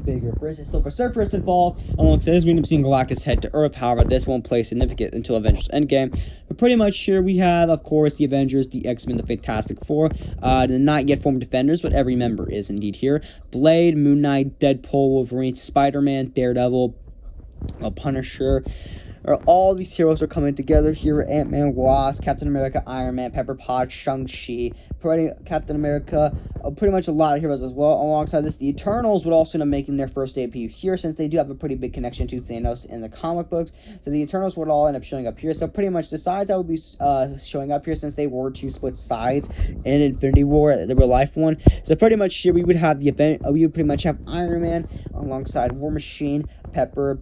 bigger. First, Silver Surfer is involved. Alongside this, we're going to be seeing Galactus head to Earth. However, this won't play significant until Avengers Endgame. But pretty much here we have, of course, the Avengers, the X-Men, the Fantastic Four, the not yet formed Defenders, but every member is indeed here. Blade, Moon Knight, Deadpool, Wolverine, Spider-Man, Daredevil, Punisher. All these heroes are coming together here. Ant-Man, Wasp, Captain America, Iron Man, Pepper Potts, Shang-Chi, Captain America, pretty much a lot of heroes as well. Alongside this, the Eternals would also end up making their first debut here, since they do have a pretty big connection to Thanos in the comic books. So the Eternals would all end up showing up here. So pretty much the sides that would be showing up here, since they were to split sides in Infinity War, the real life one. So pretty much here we would have the event. We would pretty much have Iron Man alongside War Machine, Pepper,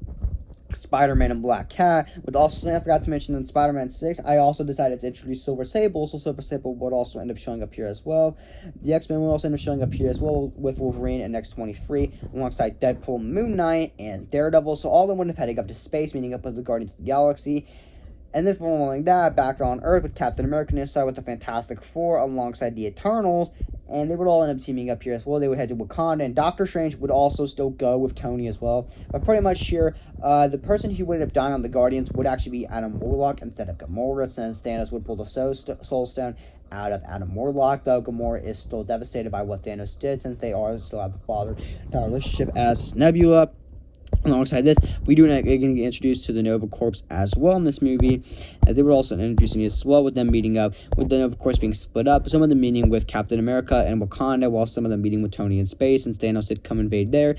Spider-Man, and Black Cat. But also something I forgot to mention in Spider-Man 6, I also decided to introduce Silver Sable, so Silver Sable would also end up showing up here as well. The X-Men will also end up showing up here as well, with Wolverine and X-23, alongside Deadpool, Moon Knight, and Daredevil. So all of them would have heading up to space, meaning up with the Guardians of the Galaxy. And then following that, back on Earth with Captain America inside with the Fantastic Four alongside the Eternals. And they would all end up teaming up here as well. They would head to Wakanda, and Doctor Strange would also still go with Tony as well. But pretty much here, the person who would end up dying on the Guardians would actually be Adam Warlock instead of Gamora, since Thanos would pull the Soul Stone out of Adam Warlock, though Gamora is still devastated by what Thanos did, since they still have the father-daughter relationship as Nebula. Alongside this, we do going to get introduced to the Nova Corps as well in this movie, as they were also introducing as well, with them meeting up, with the Nova Corps being split up, some of them meeting with Captain America and Wakanda, while some of them meeting with Tony in space, since Thanos did come invade there.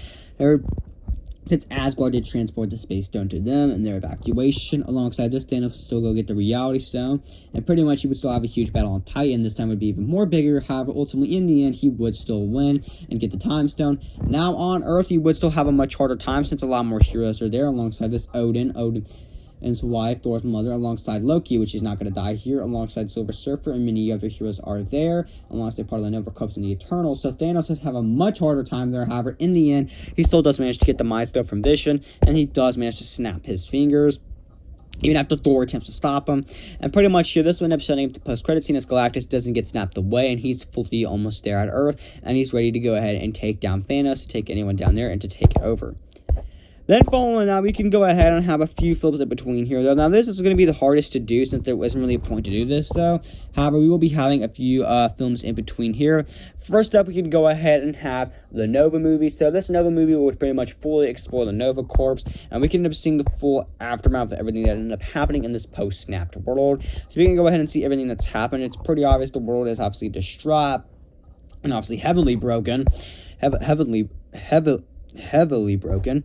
Since Asgard did transport the Space Stone to them and their evacuation. Alongside this, Thanos would still go get the Reality Stone, and pretty much he would still have a huge battle on Titan. This time would be even more bigger. However, ultimately in the end, he would still win and get the Time Stone. Now on Earth, he would still have a much harder time, since a lot more heroes are there. Alongside this, Odin and his wife, Thor's mother, alongside Loki, which is not going to die here, alongside Silver Surfer, and many other heroes are there, alongside part of the Nova Corps and the Eternals. So Thanos does have a much harder time there. However, in the end, he still does manage to get the Mind Stone from Vision, and he does manage to snap his fingers, even after Thor attempts to stop him. And pretty much here, this will end up setting up the post-credit scene as Galactus doesn't get snapped away, and he's fully almost there at Earth, and he's ready to go ahead and take down Thanos, to take anyone down there, and to take it over. Then following that, we can go ahead and have a few films in between here, though. Now, this is going to be the hardest to do, since there wasn't really a point to do this, though. However, we will be having a few films in between here. First up, we can go ahead and have the Nova movie. So this Nova movie would pretty much fully explore the Nova Corps, and we can end up seeing the full aftermath of everything that ended up happening in this post-snapped world. So we can go ahead and see everything that's happened. It's pretty obvious the world is obviously distraught and obviously heavily broken. Heavily broken.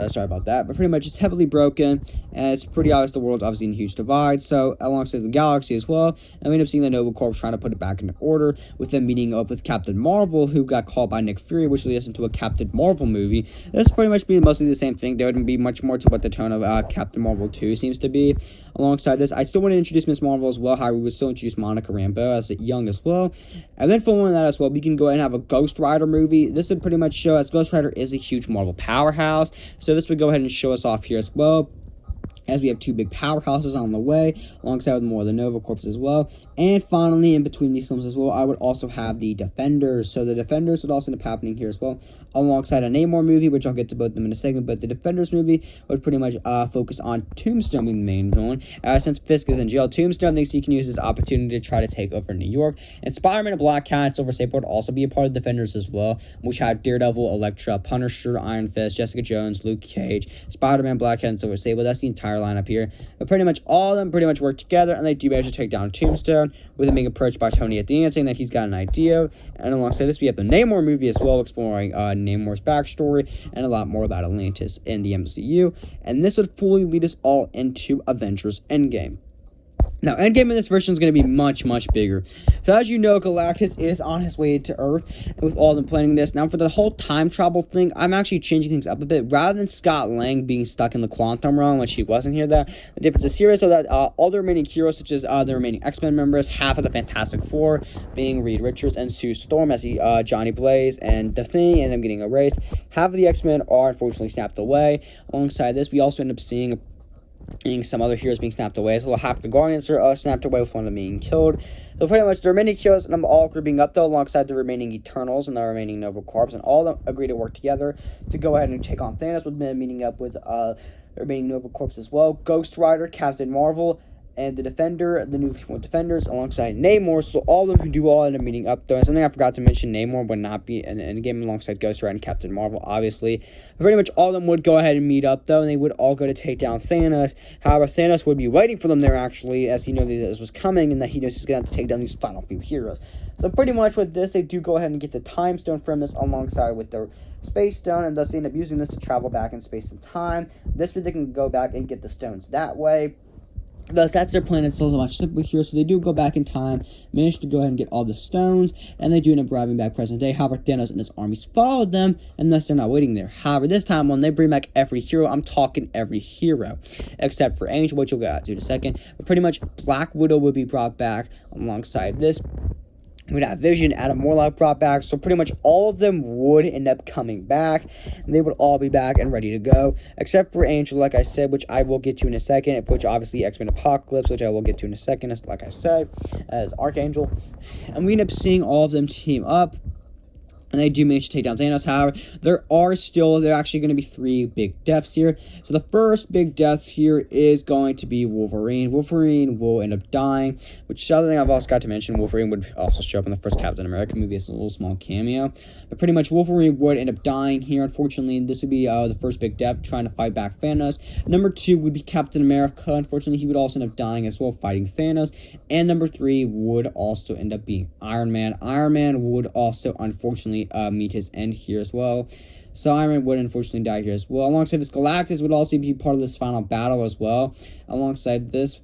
Sorry about that, but pretty much it's heavily broken, and it's pretty obvious the world's obviously in a huge divide, so alongside the galaxy as well, and we end up seeing the Nova Corps trying to put it back into order, with them meeting up with Captain Marvel, who got called by Nick Fury, which leads us into a Captain Marvel movie. This pretty much be mostly the same thing. There wouldn't be much more to what the tone of Captain Marvel 2 seems to be. Alongside this, I still want to introduce Miss Marvel as well. However, we would still introduce Monica Rambeau as young as well. And then following that as well, we can go ahead and have a Ghost Rider movie. This would pretty much show us Ghost Rider is a huge Marvel powerhouse, so this would go ahead and show us off here as well. as we have two big powerhouses on the way, alongside with more of the Nova Corps as well. And finally, in between these films as well, I would also have the Defenders. So the Defenders would also end up happening here as well, alongside a Namor movie, which I'll get to both of them in a second. But the Defenders movie would pretty much focus on Tombstone being the main villain. Since Fisk is in jail, Tombstone thinks he can use his opportunity to try to take over New York. And Spider-Man and Black Cat and Silver Sable would also be a part of the Defenders as well, which had Daredevil, Elektra, Punisher, Iron Fist, Jessica Jones, Luke Cage, Spider-Man, Black Cat, and Silver Sable. That's the entire lineup here. But pretty much all of them pretty much work together, and they do manage to take down Tombstone, with him being approached by Tony at the end, saying that he's got an idea. And alongside this, we have the Namor movie as well, exploring Namor's backstory and a lot more about Atlantis in the MCU. And this would fully lead us all into Avengers Endgame. Now, Endgame in this version is going to be much, much bigger. So, as you know, Galactus is on his way to Earth, and with all of them planning this. Now, for the whole time travel thing, I'm actually changing things up a bit. Rather than Scott Lang being stuck in the quantum realm when she wasn't here, the difference is here so that all the remaining heroes, such as the remaining X-Men members, half of the Fantastic Four, being Reed Richards and Sue Storm, as Johnny Blaze and The Thing, and them getting erased. Half of the X-Men are unfortunately snapped away. Alongside this, we also end up seeing some other heroes being snapped away. So half the Guardians are snapped away, with one of them being killed. So pretty much the remaining heroes, and I'm all grouping up though, alongside the remaining Eternals and the remaining Nova Corps, and all of them agree to work together to go ahead and take on Thanos, with them meeting up with the remaining Nova Corps as well. Ghost Rider, Captain Marvel, and the Defender, the new Defenders, alongside Namor. So all of them can do all end up meeting up though. And something I forgot to mention, Namor would not be in a game alongside Ghost Rider and Captain Marvel, obviously. But pretty much all of them would go ahead and meet up though, and they would all go to take down Thanos. However, Thanos would be waiting for them there actually, as he knew that this was coming, and that he knows he's going to have to take down these final few heroes. So pretty much with this, they do go ahead and get the Time Stone from this, alongside with the Space Stone, and thus they end up using this to travel back in space and time. This way they can go back and get the stones that way. Thus, that's their plan. It's so much simpler here. So they do go back in time, manage to go ahead and get all the stones, and they do end up arriving back present day. However, Thanos and his armies followed them, and thus they're not waiting there. However, this time when they bring back every hero, I'm talking every hero, except for Angel, which we'll get to in a second. But pretty much Black Widow would be brought back alongside this. We'd have Vision, Adam Warlock brought back, so pretty much all of them would end up coming back, and they would all be back and ready to go, except for Angel, like I said, which I will get to in a second, which obviously X-Men Apocalypse, which I will get to in a second, like I said, as Archangel, and we end up seeing all of them team up, and they do manage to take down Thanos. However, there are actually going to be three big deaths here. So the first big death here is going to be Wolverine. Wolverine will end up dying, which the other thing I've also got to mention, Wolverine would also show up in the first Captain America movie as a little small cameo. But pretty much Wolverine would end up dying here, unfortunately. This would be the first big death, trying to fight back Thanos. Number 2 would be Captain America. Unfortunately, he would also end up dying as well, fighting Thanos. And number 3 would also end up being Iron Man. Iron Man would also, unfortunately, meet his end here as well. So Iron Man would unfortunately die here as well. Alongside this, Galactus would also be part of this final battle as well. Alongside this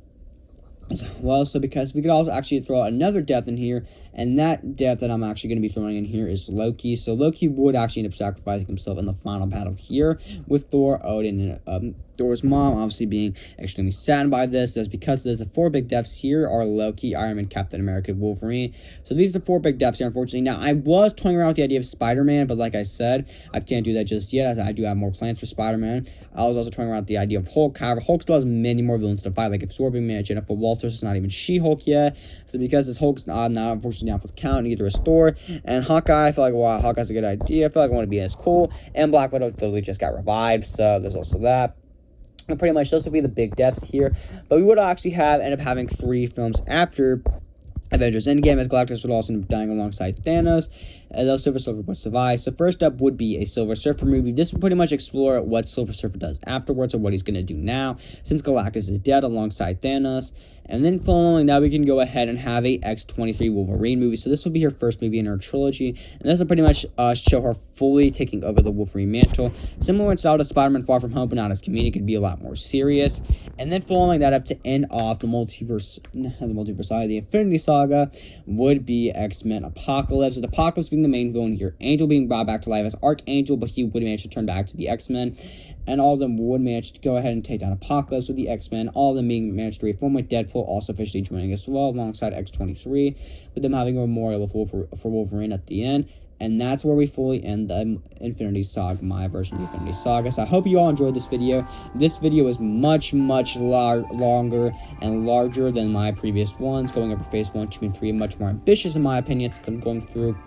as well, so because we could also actually throw another death in here, and that death that I'm actually going to be throwing in here is Loki. So Loki would actually end up sacrificing himself in the final battle here with Thor, Odin, and Thor's mom obviously being extremely saddened by this. That's because the 4 big deaths here are Loki, Iron Man, Captain America, Wolverine. So these are the 4 big deaths here, unfortunately. Now, I was toying around with the idea of Spider-Man, but like I said, I can't do that just yet, as I do have more plans for Spider-Man. I was also toying around with the idea of Hulk. However, Hulk still has many more villains to fight, like Absorbing Man, Jennifer Walters is not even She-Hulk yet. So because this Hulk's not unfortunately down for the count, neither is Thor. And Hawkeye, I feel like, wow, Hawkeye's a good idea. I feel like I want to be as cool. And Black Widow literally just got revived, so there's also that. And pretty much those will be the big deaths here. But we would actually end up having 3 films after Avengers Endgame, as Galactus would also end up dying alongside Thanos, and though Silver Surfer would survive. So first up would be a Silver Surfer movie. This would pretty much explore what Silver Surfer does afterwards, or what he's going to do now, since Galactus is dead alongside Thanos. And then following that, we can go ahead and have a X-23 Wolverine movie. So this will be her first movie in her trilogy, and this will pretty much show her fully taking over the Wolverine mantle. Similar in style to Spider-Man Far From Home, but not as comedic. It could be a lot more serious. And then following that up to end off the the Infinity Saga would be X-Men Apocalypse, with Apocalypse being the main villain here, Angel being brought back to life as Archangel, but he would manage to turn back to the X-Men, and all of them would manage to go ahead and take down Apocalypse with the X-Men, all of them being managed to reform, with Deadpool also officially joining as well alongside X-23, with them having a memorial for Wolverine at the end. And that's where we fully end the Infinity Saga, my version of the Infinity Saga. So I hope you all enjoyed this video. This video is much longer and larger than my previous ones, going over phase 1, 2, and 3, much more ambitious in my opinion, since I'm going through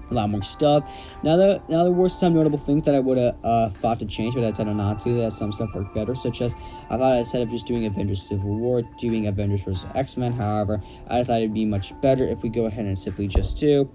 a lot more stuff. Now there were some notable things that I would have thought to change, but I decided not to. That some stuff worked better, such as I thought instead of just doing Avengers Civil War, doing Avengers vs. X-Men. However, I decided it'd be much better if we go ahead and simply just do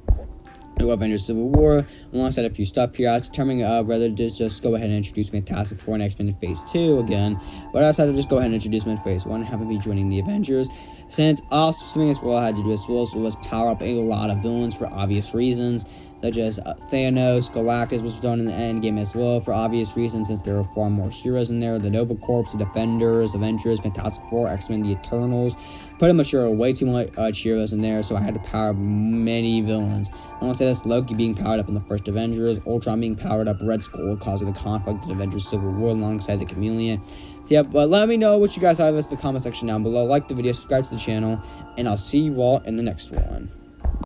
Avengers Civil War alongside a few stuff here. I was determining whether to just go ahead and introduce Fantastic Four and X-Men in phase 2 again, but I decided to just go ahead and introduce them in phase 1 and have them be joining the Avengers. Since also something as well I had to do as well was power up a lot of villains for obvious reasons, such as Thanos. Galactus was done in the Endgame as well for obvious reasons, since there were far more heroes in there. The Nova Corps, the Defenders, Avengers, Fantastic Four, X-Men, the Eternals. Pretty much there were way too much heroes in there, so I had to power up many villains. Alongside this, Loki being powered up in the first Avengers, Ultron being powered up, Red Skull causing the conflict in Avengers Civil War alongside the Chameleon. So yeah, but let me know what you guys thought of this in the comment section down below. Like the video, subscribe to the channel, and I'll see you all in the next one.